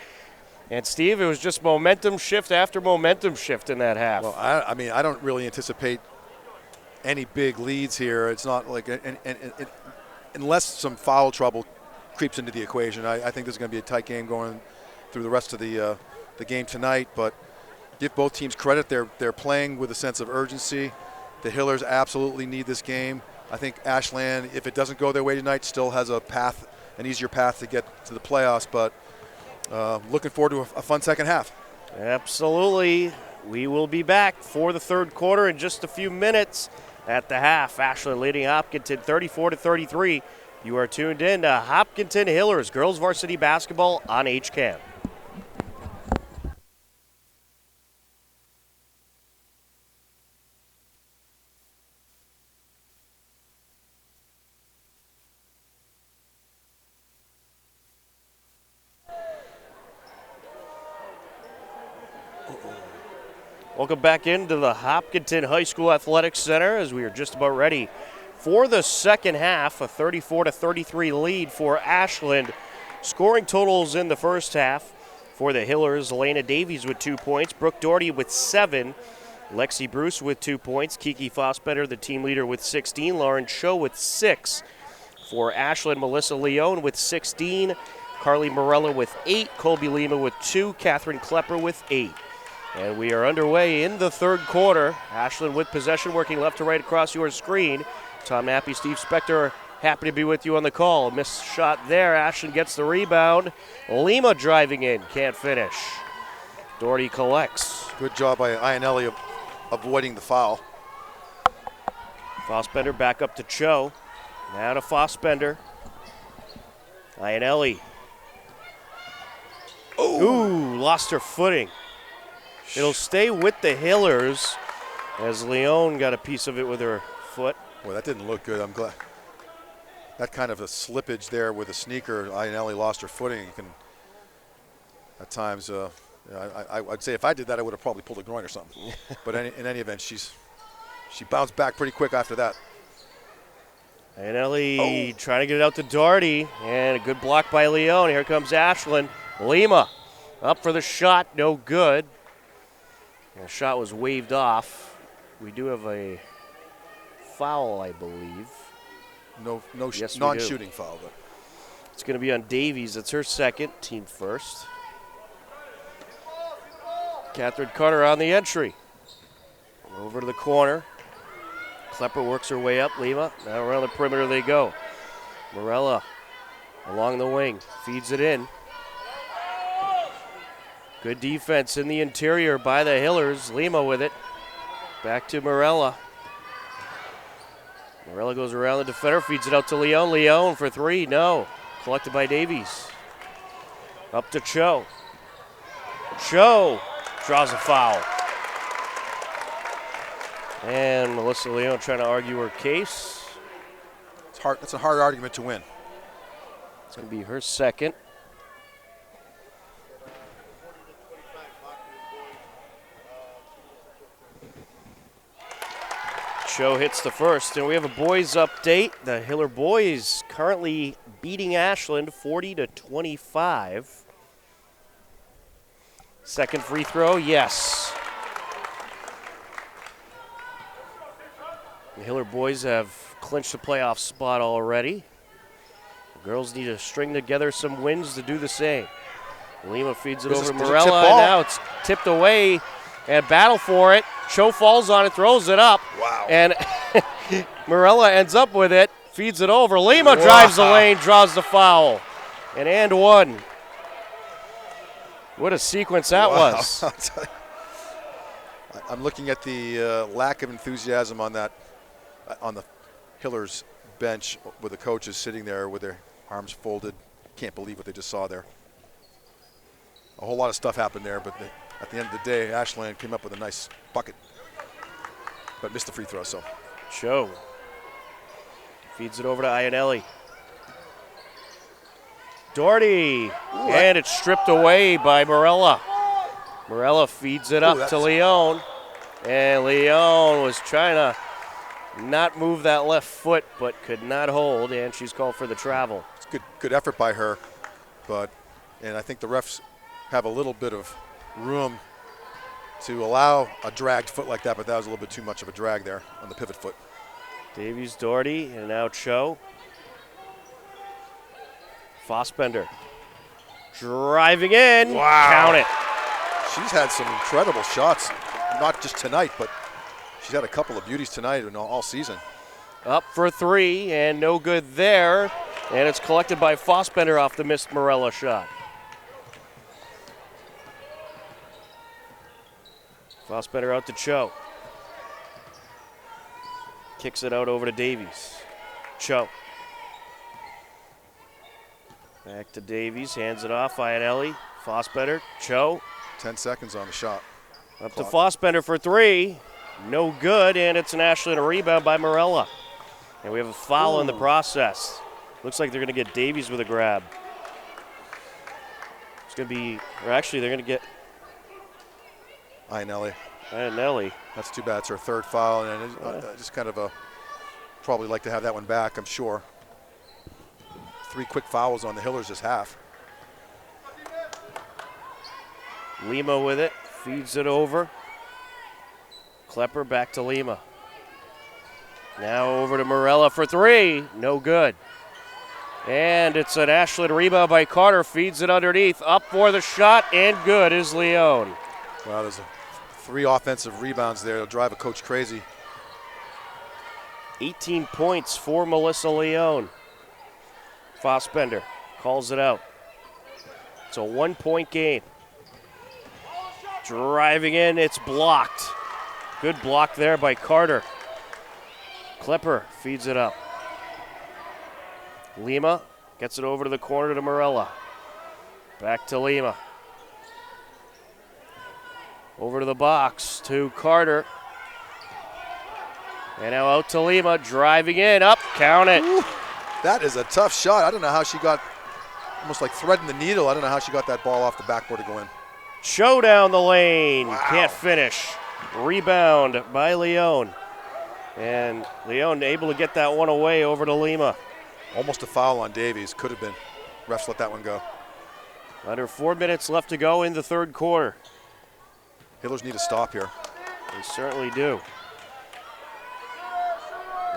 And Steve, it was just momentum shift after momentum shift in that half. Well, I mean, I don't really anticipate any big leads here. It's not like, unless some foul trouble creeps into the equation. I think this is going to be a tight game going through the rest of the game tonight. But give both teams credit. They're playing with a sense of urgency. The Hillers absolutely need this game. I think Ashland, if it doesn't go their way tonight, still has an easier path to get to the playoffs. But looking forward to a fun second half. Absolutely. We will be back for the third quarter in just a few minutes. At the half, Ashland leading Hopkinton 34-33. You are tuned in to Hopkinton Hillers Girls Varsity Basketball on HCAM. Welcome back into the Hopkinton High School Athletics Center as we are just about ready for the second half. A 34-33 lead for Ashland. Scoring totals in the first half for the Hillers: Elena Davies with 2 points, Brooke Doherty with 7, Lexi Bruce with 2 points, Kiki Fossbender, the team leader, with 16, Lauren Cho with 6. For Ashland, Melissa Leone with 16, Carly Morella with 8, Colby Lima with 2, Catherine Klepper with 8. And we are underway in the third quarter. Ashland with possession, working left to right across your screen. Tom Nappy, Steve Spector Happy to be with you on the call. Missed shot there. Ashland gets the rebound. Lima driving in. Can't finish. Doherty collects. Good job by Ionelli of avoiding the foul. Fossbender back up to Cho. Now to Fossbender. Ionelli. Ooh, lost her footing. It'll stay with the Hillers as Leone got a piece of it with her foot. Well, that didn't look good. I'm glad. That kind of a slippage there with a sneaker, Ionelli lost her footing. You can, at times, I'd say if I did that, I would have probably pulled a groin or something. But in any event, she bounced back pretty quick after that. Ionelli trying to get it out to Doherty, and a good block by Leone. Here comes Ashland. Lima up for the shot, no good. The shot was waved off. We do have a foul, I believe. No Yes, non-shooting foul. But. It's going to be on Davies. It's her second, team first. Catherine Carter on the entry. Over to the corner. Klepper works her way up. Lima, now around the perimeter they go. Morella along the wing, feeds it in. Good defense in the interior by the Hillers. Lima with it. Back to Morella. Morella goes around the defender, feeds it out to Leone. Leone for three, no. Collected by Davies. Up to Cho. Cho draws a foul. And Melissa Leone trying to argue her case. It's hard. That's a hard argument to win. It's going to be her second. Cho hits the first, and we have a boys update. The Hiller boys currently beating Ashland 40-25. Second free throw, yes. The Hiller boys have clinched a playoff spot already. The girls need to string together some wins to do the same. Lima feeds it over to Morella, and now it's tipped away, and battle for it. Cho falls on it, throws it up. Wow. And Morella ends up with it, feeds it over. Lima drives the lane, draws the foul. And one. What a sequence that was. I'm looking at the lack of enthusiasm on that, on the Hillers bench with the coaches sitting there with their arms folded. Can't believe what they just saw there. A whole lot of stuff happened there, but at the end of the day, Ashland came up with a nice bucket, but missed the free throw. So Cho feeds it over to Ionelli. Doherty, and it's stripped away by Morella. Morella feeds it up to Leone, and Leone was trying to not move that left foot, but could not hold, and she's called for the travel. it's good effort by her, and I think the refs have a little bit of room to allow a dragged foot like that, but that was a little bit too much of a drag there on the pivot foot. Davies, Doherty, and now Cho. Fossbender driving in. Wow. Count it. She's had some incredible shots, not just tonight, but she's had a couple of beauties tonight and all season. Up for three, and no good there. And it's collected by Fossbender off the missed Morella shot. Fossbender out to Cho. Kicks it out over to Davies. Cho. Back to Davies, hands it off. Ionelli, Fossbender, Cho. 10 seconds on the shot. Up to Fossbender for three. No good, and it's an Ashland rebound by Morella. And we have a foul in the process. Looks like they're going to get Davies with a grab. It's going to be, or actually they're going to get Ionelli. That's too bad. It's her third foul, and just kind of probably like to have that one back, I'm sure. 3 quick fouls on the Hillers this half. Lima with it, feeds it over. Klepper back to Lima. Now over to Morella for three, no good. And it's an Ashland rebound by Carter, feeds it underneath, up for the shot, and good is Leone. Wow, there's 3 offensive rebounds there. It'll drive a coach crazy. 18 points for Melissa Leone. Fossbender calls it out. It's a 1-point game. Driving in, it's blocked. Good block there by Carter. Klepper feeds it up. Lima gets it over to the corner to Morella. Back to Lima. Over to the box to Carter. And now out to Lima, driving in, up, count it. Ooh, that is a tough shot. I don't know how she got, almost like threading the needle. I don't know how she got that ball off the backboard to go in. Show down the lane, Wow. Can't finish. Rebound by Leone. And Leone able to get that one away over to Lima. Almost a foul on Davies. Could have been. Refs let that one go. Under 4 minutes left to go in the third quarter. Hillers need to stop here. They certainly do.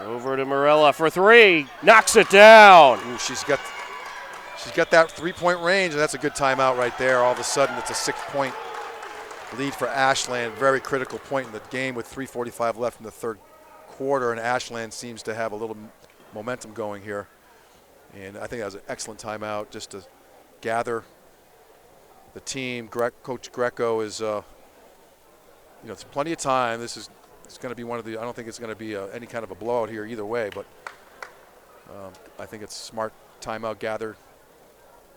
Over to Morella for three. Knocks it down. Ooh, she's got that three-point range, and that's a good timeout right there. All of a sudden, it's a 6-point lead for Ashland. Very critical point in the game with 3:45 left in the third quarter, and Ashland seems to have a little momentum going here. And I think that was an excellent timeout just to gather the team. Coach Greco is, it's plenty of time. It's going to be one of the. I don't think it's going to be any kind of a blowout here either way, but I think it's smart timeout, gather,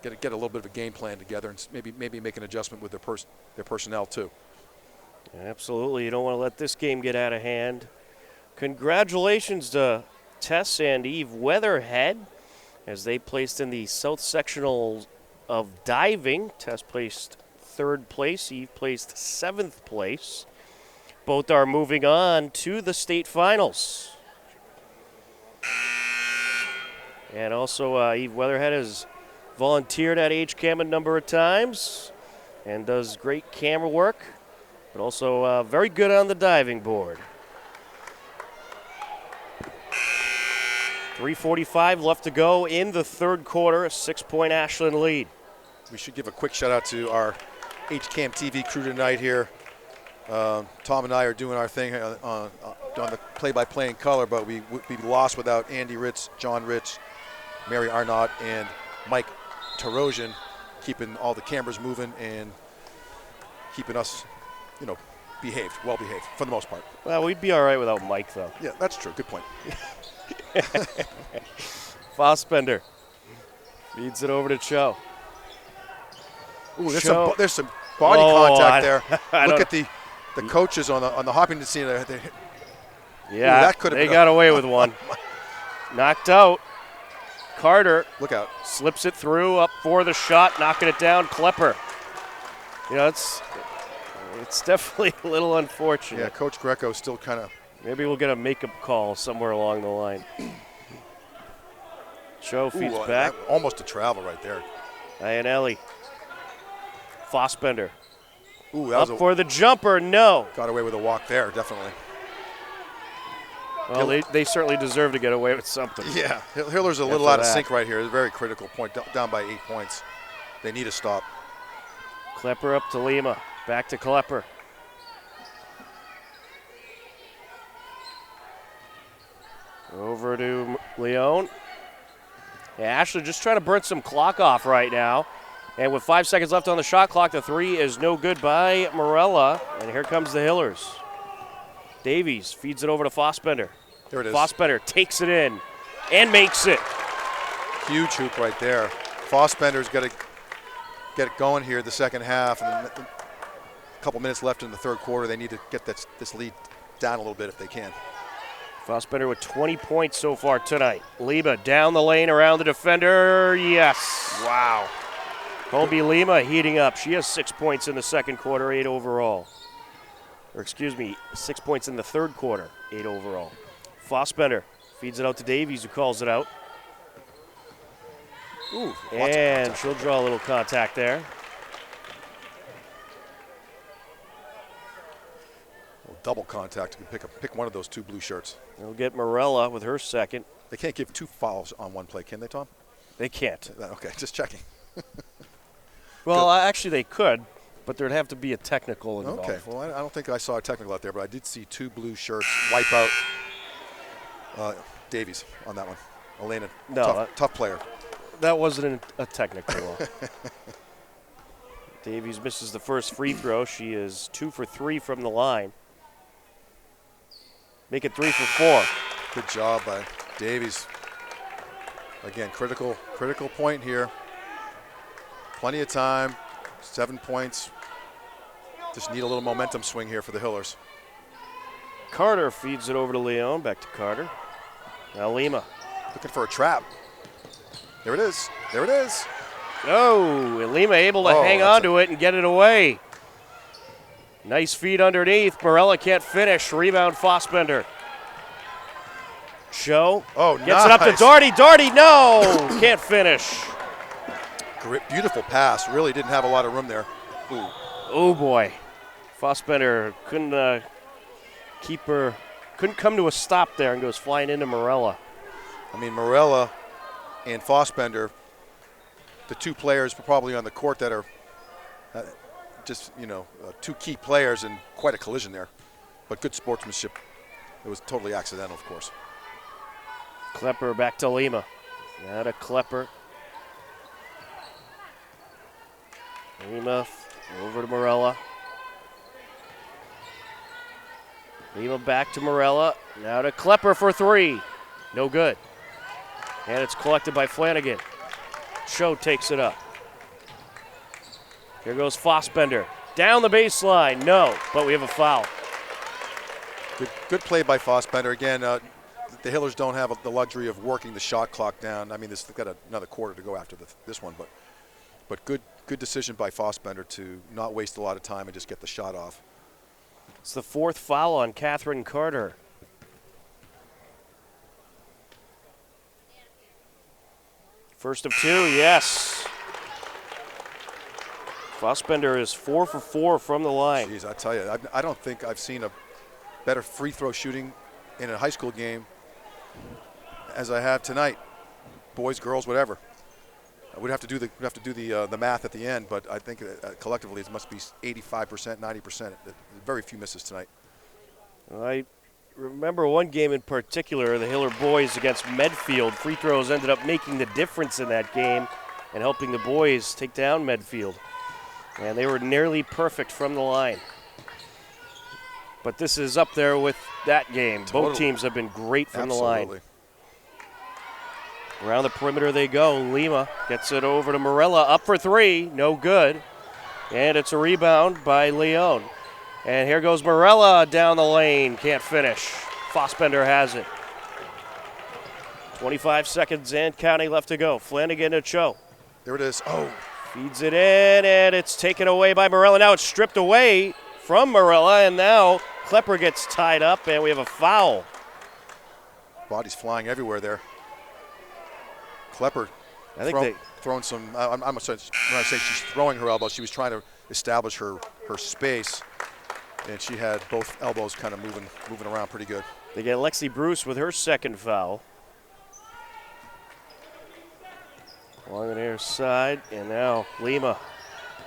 get a little bit of a game plan together, and maybe make an adjustment with their personnel too. Absolutely, you don't want to let this game get out of hand. Congratulations to Tess and Eve Weatherhead as they placed in the South Sectional of diving. Tess placed 3rd place, Eve placed 7th place. Both are moving on to the state finals. And also Eve Weatherhead has volunteered at HCAM a number of times and does great camera work, but also very good on the diving board. 3:45 left to go in the third quarter, a 6-point Ashland lead. We should give a quick shout out to our HCAM TV crew tonight here. Tom and I are doing our thing on the play-by-play in color, but we'd be lost without Andy Ritz, John Rich, Mary Arnott, and Mike Tarosian keeping all the cameras moving and keeping us, well behaved for the most part. Well, we'd be all right without Mike, though. Yeah, that's true. Good point. Fossbender feeds it over to Cho. Ooh, Cho. there's some body contact there. Look at the coaches on the Hopkinton scene. Yeah, that could have they got away with one. Knocked out. Carter. Look out. Slips it through, up for the shot, knocking it down. Klepper. It's definitely a little unfortunate. Yeah, Coach Greco still kind of. Maybe we'll get a makeup call somewhere along the line. Cho feeds back. Almost a travel right there. Iannelli. Fossbender. Ooh, that was for the jumper, no. Got away with a walk there, definitely. Well, they certainly deserve to get away with something. Yeah, Hiller's a little out of sync right here. It's a very critical point, down by 8 points. They need to stop. Klepper up to Lima. Back to Klepper. Over to Leone. Yeah, Ashley just trying to burn some clock off right now. And with 5 seconds left on the shot clock, the three is no good by Morella. And here comes the Hillers. Davies feeds it over to Fossbender. There it is. Fossbender takes it in and makes it. Huge hoop right there. Fossbender's got to get it going here the second half. And a couple minutes left in the third quarter. They need to get this lead down a little bit if they can. Fossbender with 20 points so far tonight. Lima down the lane around the defender. Yes. Wow. Colby Lima heating up. She has 6 points in the second quarter, 8 overall. 6 points in the third quarter, 8 overall. Fossbender feeds it out to Davies, who calls it out. Ooh, and she'll draw a little contact there. Double contact. You can pick one of those two blue shirts. They'll get Morella with her second. They can't give 2 fouls on one play, can they, Tom? They can't. Okay, just checking. Well, actually they could, but there'd have to be a technical involved. Okay, well, I don't think I saw a technical out there, but I did see 2 blue shirts wipe out Davies on that one. Elena, No, tough player. that wasn't a technical. Davies misses the first free throw. She is 2 for 3 from the line. Make it 3 for 4. Good job by Davies. Again, critical point here. Plenty of time. 7 points. Just need a little momentum swing here for the Hillers. Carter feeds it over to Leon. Back to Carter. Now Lima. Looking for a trap. There it is. There it is. Oh, and Lima able to hang on to it and get it away. Nice feed underneath. Morella can't finish. Rebound Fossbender. Show. Oh, gets it up to Doherty. Doherty, no! Can't finish. Great, beautiful pass. Really didn't have a lot of room there. Ooh. Oh, boy. Fossbender couldn't come to a stop there and goes flying into Morella. I mean, Morella and Fossbender, the two players probably on the court that are two key players, and quite a collision there. But good sportsmanship. It was totally accidental, of course. Klepper back to Lima. Now to Klepper. Lima over to Morella. Lima back to Morella. Now to Klepper for 3. No good. And it's collected by Flanagan. Show takes it up. Here goes Fossbender. Down the baseline. No, but we have a foul. Good play by Fossbender. Again, the Hillers don't have the luxury of working the shot clock down. I mean, they've got another quarter to go after this one, but good decision by Fossbender to not waste a lot of time and just get the shot off. It's the 4th foul on Catherine Carter. First of 2, yes. Fossbender is 4 for 4 from the line. Jeez, I tell you, I don't think I've seen a better free throw shooting in a high school game as I have tonight. Boys, girls, whatever. We'd have to do the math at the end, but I think collectively it must be 85%, 90%. Very few misses tonight. I remember one game in particular, the Hiller boys against Medfield. Free throws ended up making the difference in that game and helping the boys take down Medfield. And they were nearly perfect from the line. But this is up there with that game. Totally. Both teams have been great from Absolutely. the line. Around the perimeter they go. Lima gets it over to Morella. Up for 3. No good. And it's a rebound by Leon. And here goes Morella down the lane. Can't finish. Fossbender has it. 25 seconds and counting left to go. Flanagan to Cho. There it is. Oh. Feeds it in, and it's taken away by Morella. Now it's stripped away from Morella, and now Klepper gets tied up, and we have a foul. Bodies flying everywhere there. Klepper throwing some, I'm not saying she's throwing her elbow. She was trying to establish her space, and she had both elbows kind of moving around pretty good. They get Lexi Bruce with her second foul. Along the near side, and now Lima.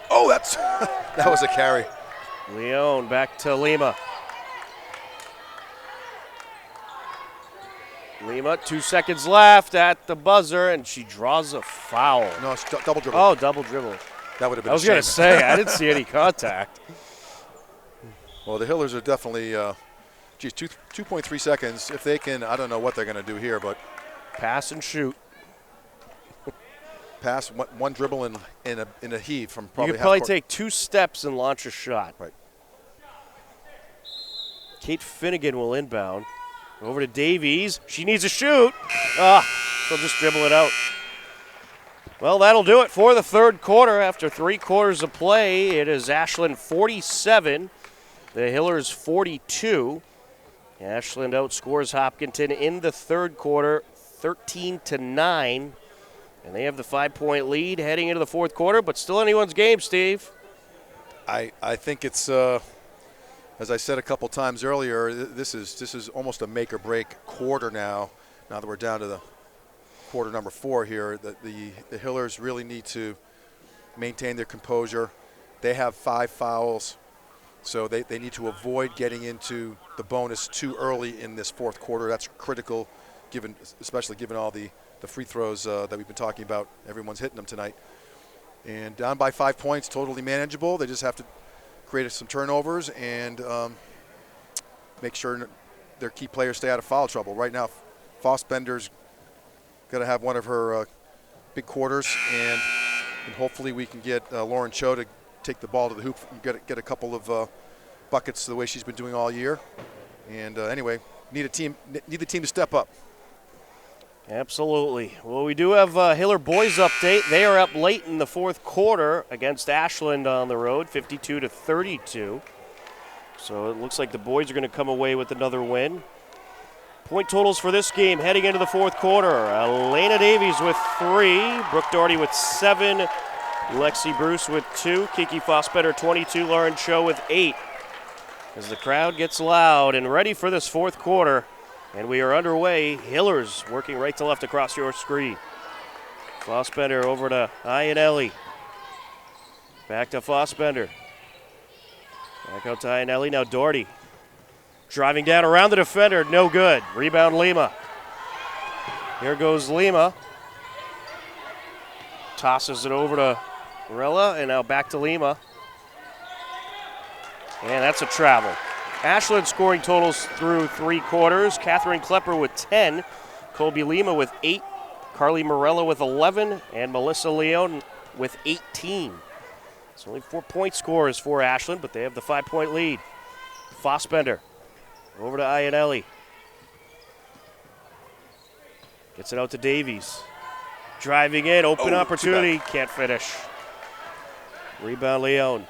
Oh, that was a carry. Leon back to Lima. Lima, 2 seconds left at the buzzer, and she draws a foul. No, it's double dribble. Oh, double dribble. That would have been I was going to say, I didn't see any contact. Well, the Hillers are definitely, 2.3 seconds. If they can, I don't know what they're going to do here, but. Pass and shoot. Pass, one dribble in a heave from probably You could probably half court. take 2 steps and launch a shot. Right. Kate Finnegan will inbound. Over to Davies. She needs a shoot. She'll just dribble it out. Well, that'll do it for the third quarter. After 3 quarters of play, it is Ashland 47, the Hillers 42. Ashland outscores Hopkinton in the third quarter, 13-9. And they have the 5-point lead heading into the fourth quarter, but still anyone's game, Steve. I think it's, as I said a couple times earlier, this is almost a make or break quarter now. Now that we're down to the quarter number 4 here, the Hillers really need to maintain their composure. They have 5 fouls, so they need to avoid getting into the bonus too early in this fourth quarter. That's critical especially given all the free throws that we've been talking about. Everyone's hitting them tonight. And down by 5 points, totally manageable. They just have to create some turnovers and make sure their key players stay out of foul trouble. Right now, Fossbender's going to have one of her big quarters, and hopefully we can get Lauren Cho to take the ball to the hoop and get a couple of buckets the way she's been doing all year. And anyway, need the team to step up. Absolutely. Well, we do have a Hiller boys update. They are up late in the fourth quarter against Ashland on the road, 52-32. So it looks like the boys are going to come away with another win. Point totals for this game heading into the fourth quarter. Elena Davies with 3, Brooke Doherty with 7, Lexi Bruce with 2, Kiki Fossbetter 22, Lauren Cho with 8. As the crowd gets loud and ready for this fourth quarter, and we are underway. Hillers working right to left across your screen. Fossbender over to Iannelli. Back to Fossbender. Back out to Iannelli. Now Doherty. Driving down around the defender. No good. Rebound Lima. Here goes Lima. Tosses it over to Morella, and now back to Lima. And that's a travel. Ashland scoring totals through 3 quarters. Catherine Klepper with 10. Colby Lima with 8. Carly Morella with 11. And Melissa Leone with 18. It's only 4-point scores for Ashland, but they have the 5-point lead. Fossbender over to Iannelli. Gets it out to Davies. Driving in, open opportunity, can't finish. Rebound Leone.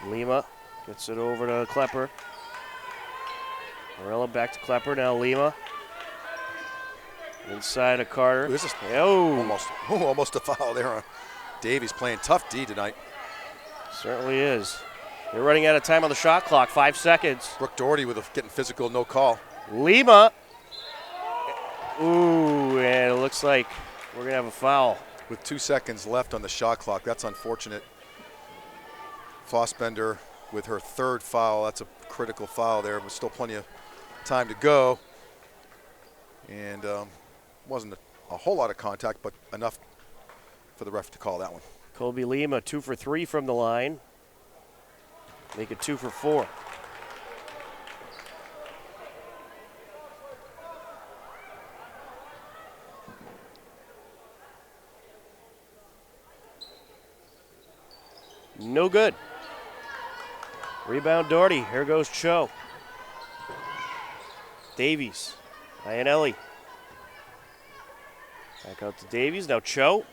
Lima gets it over to Klepper. Morella back to Klepper, now Lima. Inside of Carter. This is almost a foul there on Davies, playing tough D tonight. Certainly is. They're running out of time on the shot clock, 5 seconds. Brooke Doherty getting physical, no call. Lima. Ooh, and it looks like we're going to have a foul. With 2 seconds left on the shot clock, that's unfortunate. Fossbender with her 3rd foul. That's a critical foul there, but still plenty of time to go. And wasn't a whole lot of contact, but enough for the ref to call that one. Colby Lima, 2 for 3 from the line. Make it 2 for 4. No good. Rebound Doherty. Here goes Cho. Davies. Iannelli. Back out to Davies. Now Cho.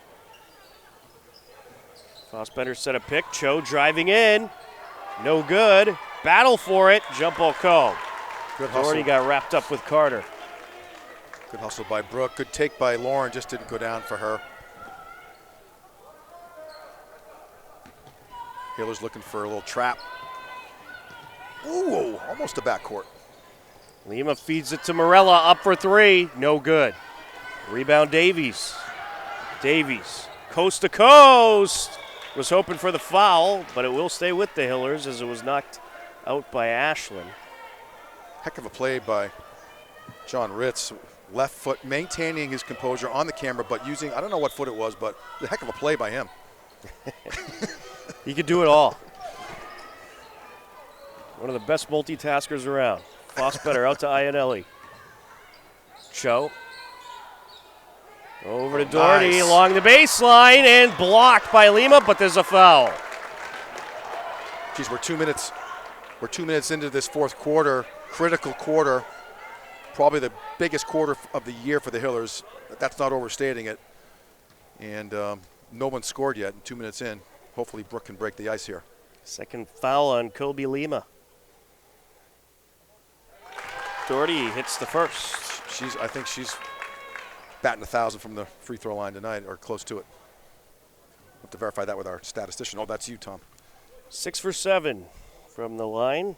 Fossbender set a pick. Cho driving in. No good. Battle for it. Jump ball called. Good hustle. Doherty got wrapped up with Carter. Good hustle by Brooke. Good take by Lauren. Just didn't go down for her. Hiller's looking for a little trap. Ooh, almost a backcourt. Lima feeds it to Morella, up for 3, no good. Rebound Davies. Davies, coast to coast. Was hoping for the foul, but it will stay with the Hillers as it was knocked out by Ashland. Heck of a play by John Ritz. Left foot, maintaining his composure on the camera, but using, I don't know what foot it was, but a heck of a play by him. He could do it all. One of the best multitaskers around. Fossbetter out to Iannelli. Cho. Over to Doherty, nice. Along the baseline, and blocked by Lima, but there's a foul. Geez, we're 2 minutes into this fourth quarter, critical quarter, probably the biggest quarter of the year for the Hillers. That's not overstating it. And no one scored yet, and 2 minutes in. Hopefully Brooke can break the ice here. Second foul on Colby Lima. Doherty hits the first. I think she's batting 1,000 from the free throw line tonight, or close to it. We'll have to verify that with our statistician. Oh, that's you, Tom. 6 for 7 from the line.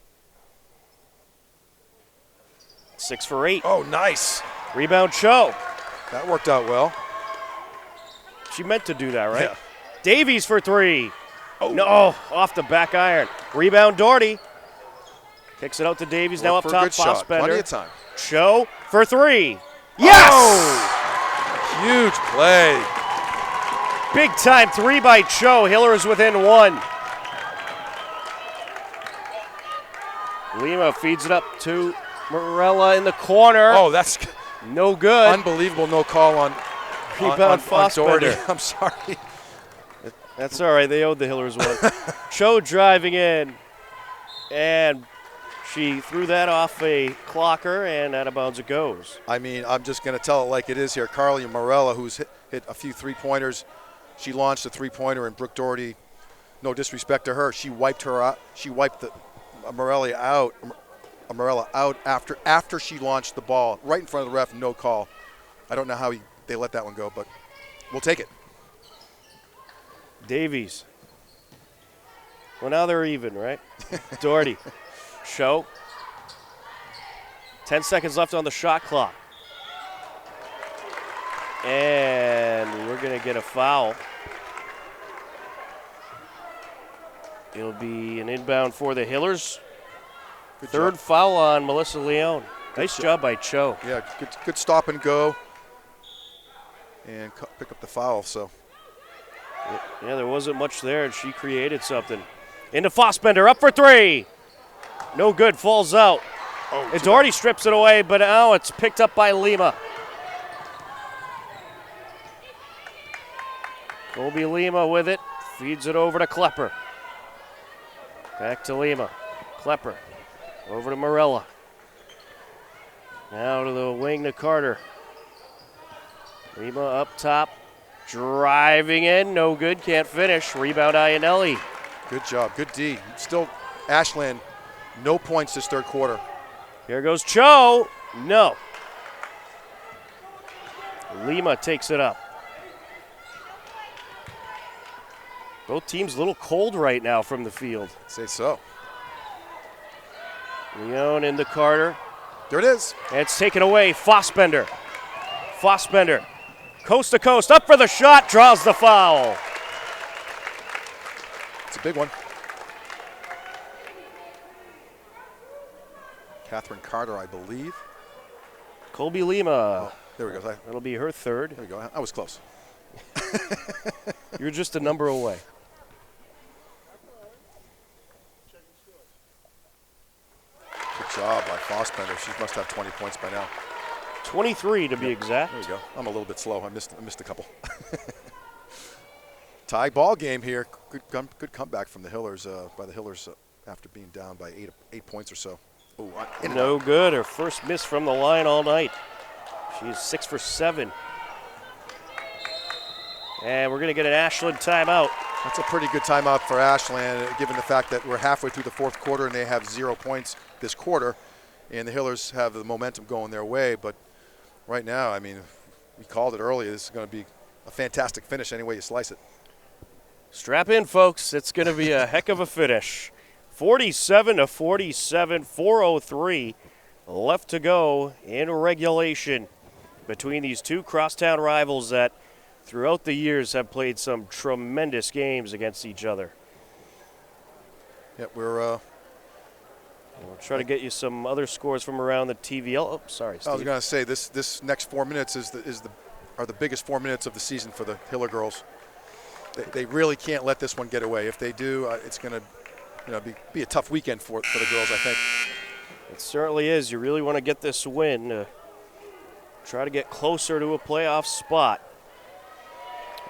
6 for 8. Oh, nice. Rebound Cho. That worked out well. She meant to do that, right? Yeah. Davies for 3. Oh. No, off the back iron. Rebound Doherty. Kicks it out to Davies, Look now up for a top, good shot. Plenty Fossbender. of time. Cho for three. Yes! Oh! Huge play. Big time three by Cho. Hillers within one. Lima feeds it up to Morella in the corner. Oh, that's no good. unbelievable no call on Doherty. Fossbender. I'm sorry. That's all right. They owed the Hillers one. Cho driving in, and she threw that off a clocker, and out of bounds it goes. I mean, I'm just going to tell it like it is here. Carly Morella, who's hit a few three-pointers, she launched a three-pointer, and Brooke Doherty, no disrespect to her, she wiped her out. She wiped the Morella out after she launched the ball right in front of the ref. No call. I don't know how they let that one go, but we'll take it. Davies. Well, now they're even, right? Doherty. Cho. 10 seconds left on the shot clock. And we're going to get a foul. It'll be an inbound for the Hillers. Third foul on Melissa Leone. Nice job by Cho. Yeah, good stop and go. And pick up the foul, so. Yeah, there wasn't much there, and she created something. Into Fossbender, up for three. No good, falls out. And Doherty strips it away, but now it's picked up by Lima. Colby Lima with it, feeds it over to Klepper. Back to Lima. Klepper, over to Morella. Now to the wing to Carter. Lima up top, driving in, no good, can't finish. Rebound Iannelli. Good job, good D. Still Ashland, no points this third quarter. Here goes Cho, no. Lima takes it up. Both teams a little cold right now from the field. I'd say so. Leone into Carter. There it is. And it's taken away, Fossbender. Fossbender, coast to coast, up for the shot, draws the foul. It's a big one. Catherine Carter, I believe. Colby Lima. Oh, there we go. That'll be her third. There we go. I was close. You're just a number away. Good job by Fossbender. She must have 20 points by now. 23 to be exact. There we go. I'm a little bit slow. I missed a couple. Tie ball game here. Good comeback from the Hillers by the Hillers after being down by eight points or so. Ooh, no good. Her first miss from the line all night. She's 6 for 7. And we're going to get an Ashland timeout. That's a pretty good timeout for Ashland, given the fact that we're halfway through the fourth quarter and they have 0 points this quarter, and the Hillers have the momentum going their way. But right now, I mean, we called it earlier. This is going to be a fantastic finish any way you slice it. Strap in, folks. It's going to be a heck of a finish. 47-47, 4:03 left to go in regulation between these two crosstown rivals that throughout the years have played some tremendous games against each other. Yeah, we'll try to get you some other scores from around the TVL. Oh, sorry, Steve. I was going to say this next 4 minutes are the biggest 4 minutes of the season for the Hiller girls. They really can't let this one get away. If they do, it's going to be a tough weekend for the girls, I think. It certainly is. You really want to get this win. Try to get closer to a playoff spot.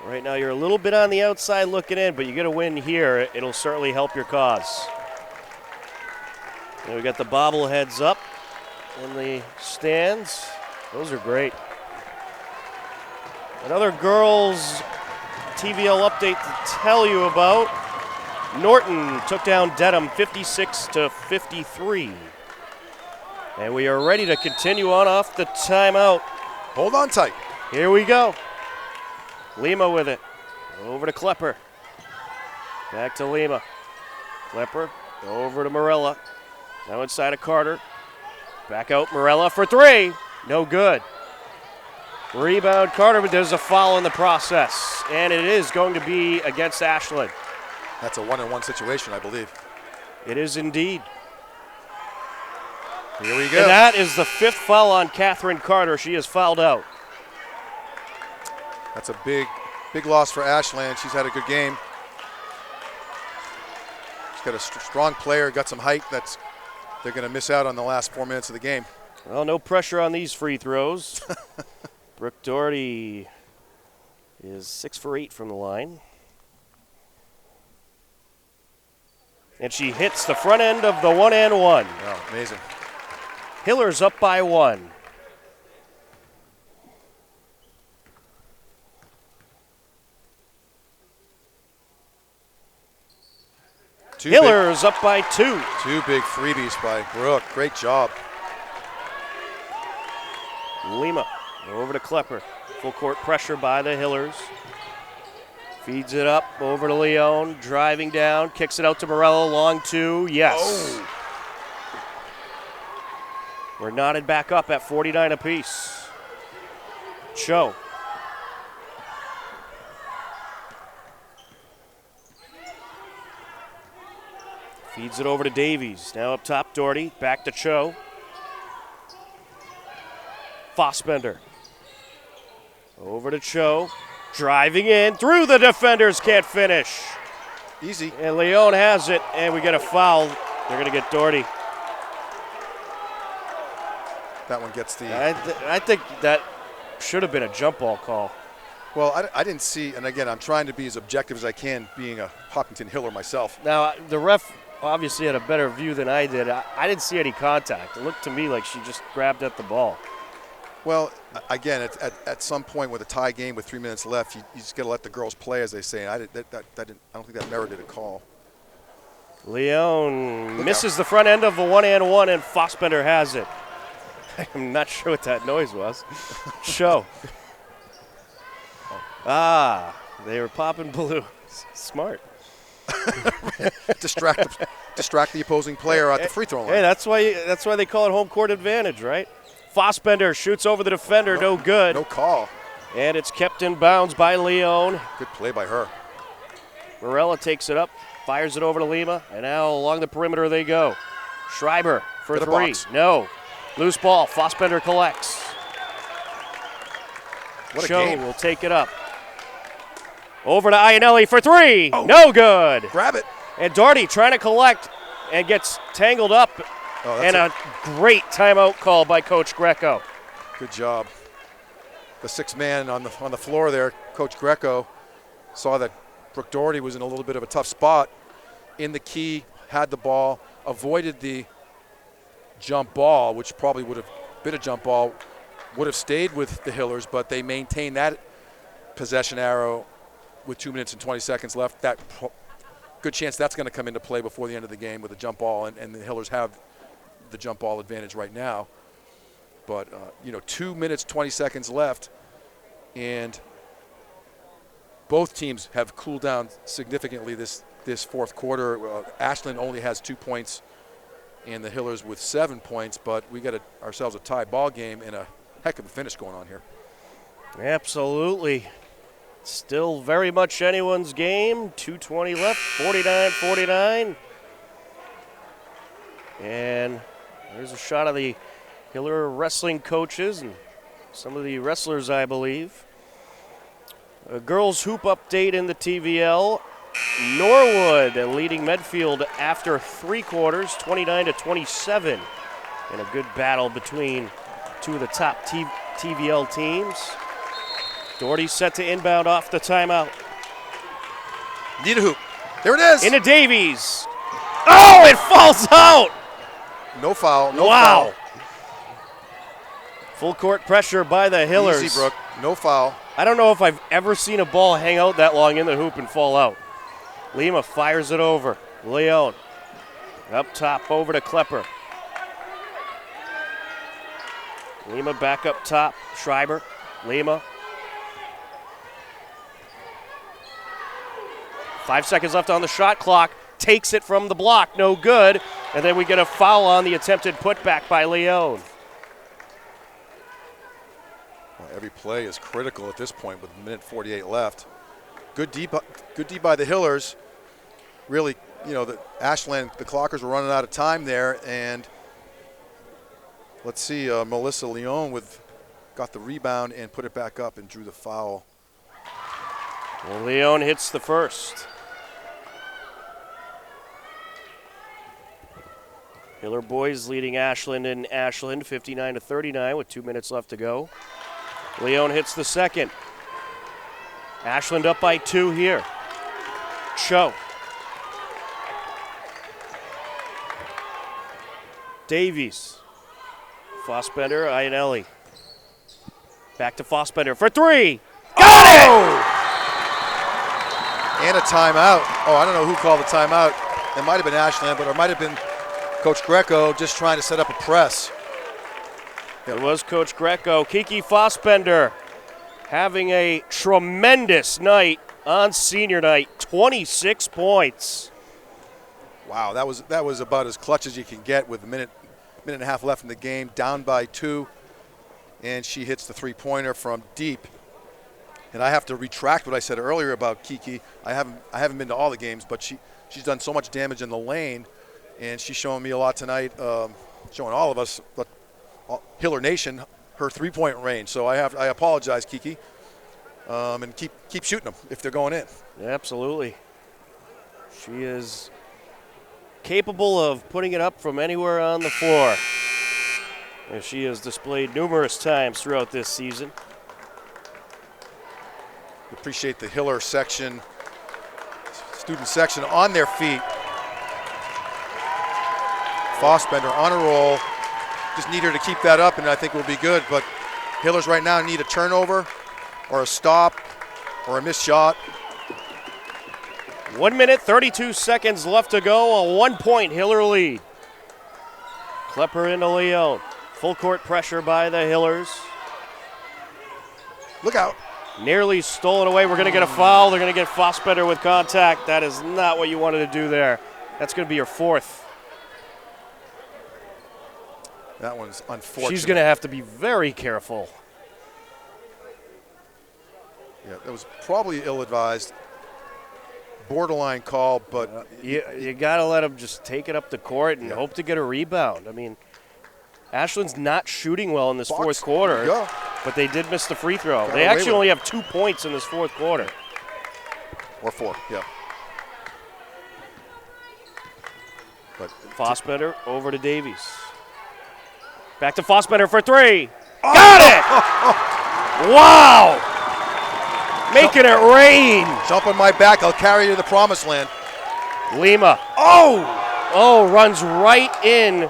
Right now you're a little bit on the outside looking in, but you get a win here, it'll certainly help your cause. And we got the bobbleheads up in the stands. Those are great. Another girls TVL update to tell you about. Norton took down Dedham 56-53. And we are ready to continue on off the timeout. Hold on tight. Here we go. Lima with it. Over to Klepper. Back to Lima. Klepper over to Morella. Now inside of Carter. Back out Morella for three. No good. Rebound Carter, but there's a foul in the process. And it is going to be against Ashland. That's a 1-on-1 situation, I believe. It is indeed. Here we go. And that is the 5th foul on Catherine Carter. She is fouled out. That's a big loss for Ashland. She's had a good game. She's got a strong player, got some height. They're going to miss out on the last 4 minutes of the game. Well, no pressure on these free throws. Brooke Doherty is 6 for 8 from the line. And she hits the front end of the 1-and-1. Oh, amazing. Hillers up by 1. Hillers up by 2. 2 big freebies by Brooke. Great job. Lima over to Klepper. Full court pressure by the Hillers. Feeds it up over to Leone. Driving down. Kicks it out to Morello. Long 2. Yes. Oh. We're knotted back up at 49 apiece. Cho. Feeds it over to Davies. Now up top, Doherty. Back to Cho. Fossbender. Over to Cho. Driving in. Through the defenders. Can't finish. Easy. And Leone has it. And we get a foul. They're going to get Doherty. That one gets the... I think that should have been a jump ball call. Well, I didn't see, and again, I'm trying to be as objective as I can, being a Hopkinton Hiller myself. Now, the ref obviously had a better view than I did. I didn't see any contact. It looked to me like she just grabbed at the ball. Well, again, at some point with a tie game with 3 minutes left, you just got to let the girls play, as they say. And I don't think that merited a call. Leone misses the front end of the 1-and-1, and Fossbender has it. I'm not sure what that noise was. Show. They were popping balloons. Smart. distract the opposing player at the free throw line. Hey, that's why they call it home court advantage, right? Fossbender shoots over the defender, no good. No call. And it's kept in bounds by Leone. Good play by her. Morella takes it up, fires it over to Lima, and now along the perimeter they go. Schreiber for 3. No. Loose ball. Fossbender collects. What a Cho game. will take it up. Over to Iannelli for 3. Oh. No good. Grab it. And Doherty trying to collect and gets tangled up. And a great timeout call by Coach Greco. Good job. The 6th man on the floor there, Coach Greco, saw that Brooke Doherty was in a little bit of a tough spot. In the key, had the ball, avoided the jump ball, which probably would have been a jump ball, would have stayed with the Hillers, but they maintained that possession arrow with 2 minutes and 20 seconds left. That good chance that's going to come into play before the end of the game with a jump ball, and the Hillers have the jump ball advantage right now. But 2 minutes 20 seconds left, and both teams have cooled down significantly this fourth quarter. Ashland only has 2 points, and the Hillers with 7 points, but we got ourselves a tie ball game and a heck of a finish going on here. Absolutely. Still very much anyone's game. 2:20 left, 49-49. And there's a shot of the Hiller wrestling coaches and some of the wrestlers, I believe. A girls hoop update in the TVL. Norwood leading Medfield after 3 quarters, 29-27. And a good battle between 2 of the top TVL teams. Doherty set to inbound off the timeout. Need a hoop. There it is. Into Davies. Oh, it falls out. No foul. No wow. foul. Full court pressure by the Hillers. Easy, Brooke. No foul. I don't know if I've ever seen a ball hang out that long in the hoop and fall out. Lima fires it over. Leone. Up top over to Klepper. Lima back up top. Schreiber. Lima. 5 seconds left on the shot clock. Takes it from the block. No good. And then we get a foul on the attempted putback by Leone. Well, every play is critical at this point with 1:48 left. Good D by the Hillers. Really, the Ashland, the Clockers were running out of time there, and Let's see, Melissa Leone got the rebound and put it back up and drew the foul. Well, Leone hits the first. Hiller boys leading Ashland in Ashland 59-39 with 2 minutes left to go. Leone hits the second. Ashland up by 2 here. Cho. Davies. Fossbender, Iannelli. Back to Fossbender for 3. Got it! And a timeout. Oh, I don't know who called the timeout. It might have been Ashland, but it might have been Coach Greco just trying to set up a press. It was Coach Greco. Kiki Fossbender having a tremendous night on senior night. 26 points. Wow, that was about as clutch as you can get with a minute and a half left in the game, down by 2, and she hits the three-pointer from deep. And I have to retract what I said earlier about Kiki. I haven't been to all the games, but she's done so much damage in the lane, and she's showing me a lot tonight, showing all of us, Hiller Nation, her three-point range. So I apologize, Kiki, and keep shooting them if they're going in. Absolutely. She is capable of putting it up from anywhere on the floor, as she has displayed numerous times throughout this season. Appreciate the Hiller section, student section on their feet. Fossbender on a roll. Just need her to keep that up, and I think we'll be good. But Hillers right now need a turnover or a stop or a missed shot. 1 minute, 32 seconds left to go. A 1-point Hiller lead. Klepper into Leone. Full court pressure by the Hillers. Look out. Nearly stolen away. We're going to get a foul. They're going to get Fossbender with contact. That is not what you wanted to do there. That's going to be your 4th. That one's unfortunate. She's going to have to be very careful. Yeah, that was probably ill-advised. Borderline call, but you got to let them just take it up the court and hope to get a rebound. I mean, Ashland's not shooting well in this fourth quarter, but they did miss the free throw. They actually only have 2 points in this fourth quarter. Or 4, yeah. But Fossbender over to Davies. Back to Fossbender for 3. Got it! Wow! Making it rain. Jump on my back. I'll carry you to the promised land. Lima. Oh, runs right in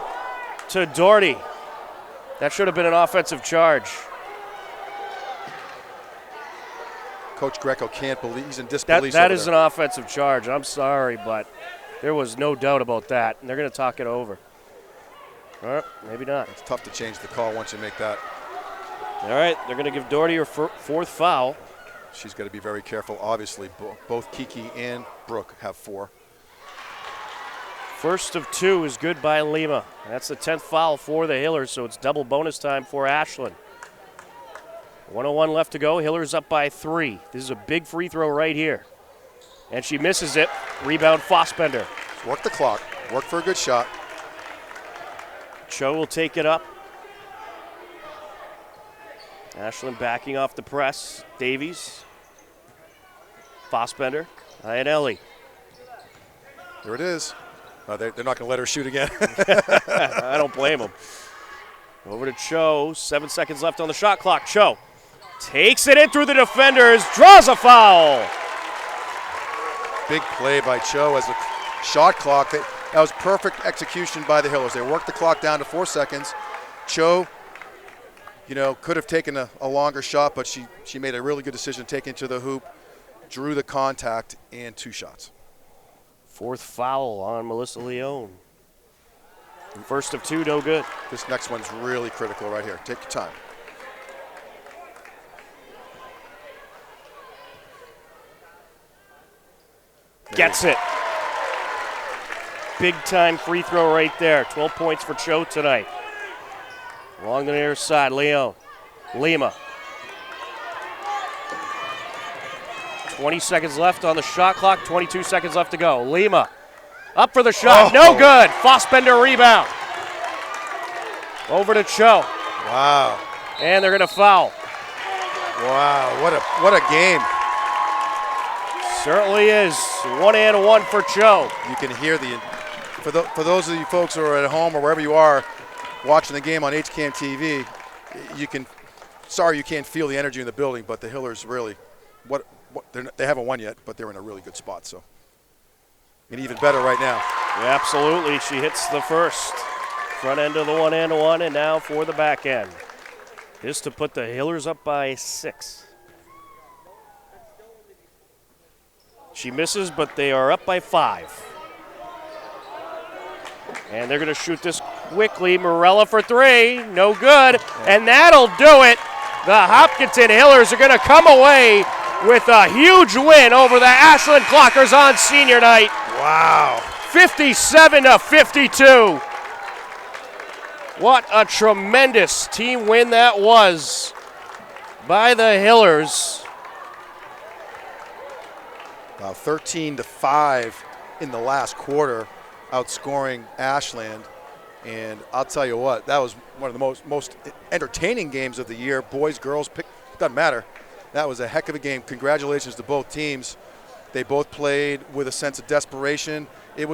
to Doherty. That should have been an offensive charge. Coach Greco can't believe, he's in disbelief. That is an offensive charge. I'm sorry, but there was no doubt about that. And they're going to talk it over. All right, maybe not. It's tough to change the call once you make that. All right, they're going to give Doherty her 4th foul. She's got to be very careful. Obviously, both Kiki and Brooke have 4. First of 2 is good by Lima. That's the 10th foul for the Hillers, so it's double bonus time for Ashland. 1:01 left to go. Hillers up by 3. This is a big free throw right here. And she misses it. Rebound Fossbender. Work the clock. Work for a good shot. Cho will take it up. Ashland backing off the press. Davies. Fossbender. Iannelli. There it is. They're not going to let her shoot again. I don't blame them. Over to Cho. 7 seconds left on the shot clock. Cho takes it in through the defenders. Draws a foul. Big play by Cho as a shot clock. That was perfect execution by the Hillers. They worked the clock down to 4 seconds. Cho, could have taken a longer shot, but she made a really good decision taking to the hoop, drew the contact, and 2 shots. 4th foul on Melissa Leone. First of 2, no good. This next one's really critical right here. Take your time. Gets it. Big time free throw right there. 12 points for Cho tonight. Along the near side, Leone. Lima. 20 seconds left on the shot clock. 22 seconds left to go. Lima up for the shot. No good. Fossbender rebound. Over to Cho. Wow. And they're going to foul. Wow, what a game. Certainly is. 1-1 for Cho. You can hear for those of you folks who are at home or wherever you are watching the game on HCAM TV, sorry you can't feel the energy in the building, but the Hillers really, they haven't won yet, but they're in a really good spot, so. And even better right now. Yeah, absolutely. She hits the first. Front end of the 1-1, and now for the back end. This to put the Hillers up by 6. She misses, but they are up by 5. And they're going to shoot this quickly. Morella for 3. No good. And that'll do it. The Hopkinton Hillers are going to come away with a huge win over the Ashland Clockers on senior night. Wow. 57-52. What a tremendous team win that was by the Hillers. 13-5 in the last quarter, outscoring Ashland. And I'll tell you what, that was one of the most entertaining games of the year. Boys, girls, doesn't matter. That was a heck of a game. Congratulations to both teams. They both played with a sense of desperation. It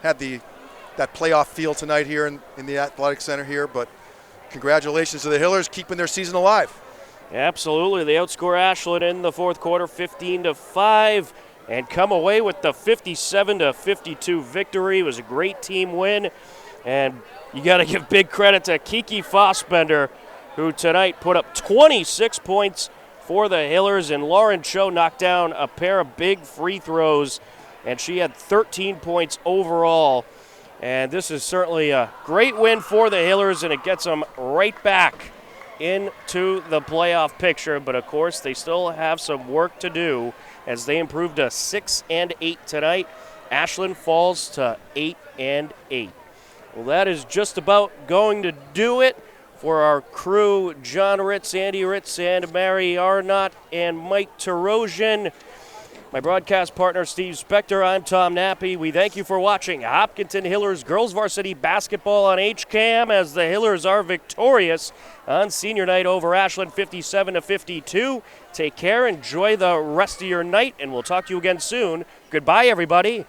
had that playoff feel tonight here in the athletic center here, but congratulations to the Hillers keeping their season alive. Absolutely. They outscore Ashland in the fourth quarter 15-5 and come away with the 57-52 victory. It was a great team win, and you got to give big credit to Kiki Fossbender, who tonight put up 26 points for the Hillers, and Lauren Cho knocked down a pair of big free throws, and she had 13 points overall. And this is certainly a great win for the Hillers, and it gets them right back into the playoff picture. But, of course, they still have some work to do as they improved to 6-8 tonight. Ashland falls to 8-8. Well, that is just about going to do it for our crew, John Ritz, Andy Ritz, and Mary Arnott, and Mike Terosian. My broadcast partner, Steve Spector, I'm Tom Nappy. We thank you for watching Hopkinton Hillers Girls Varsity Basketball on HCAM as the Hillers are victorious on senior night over Ashland 57-52. Take care, enjoy the rest of your night, and we'll talk to you again soon. Goodbye, everybody.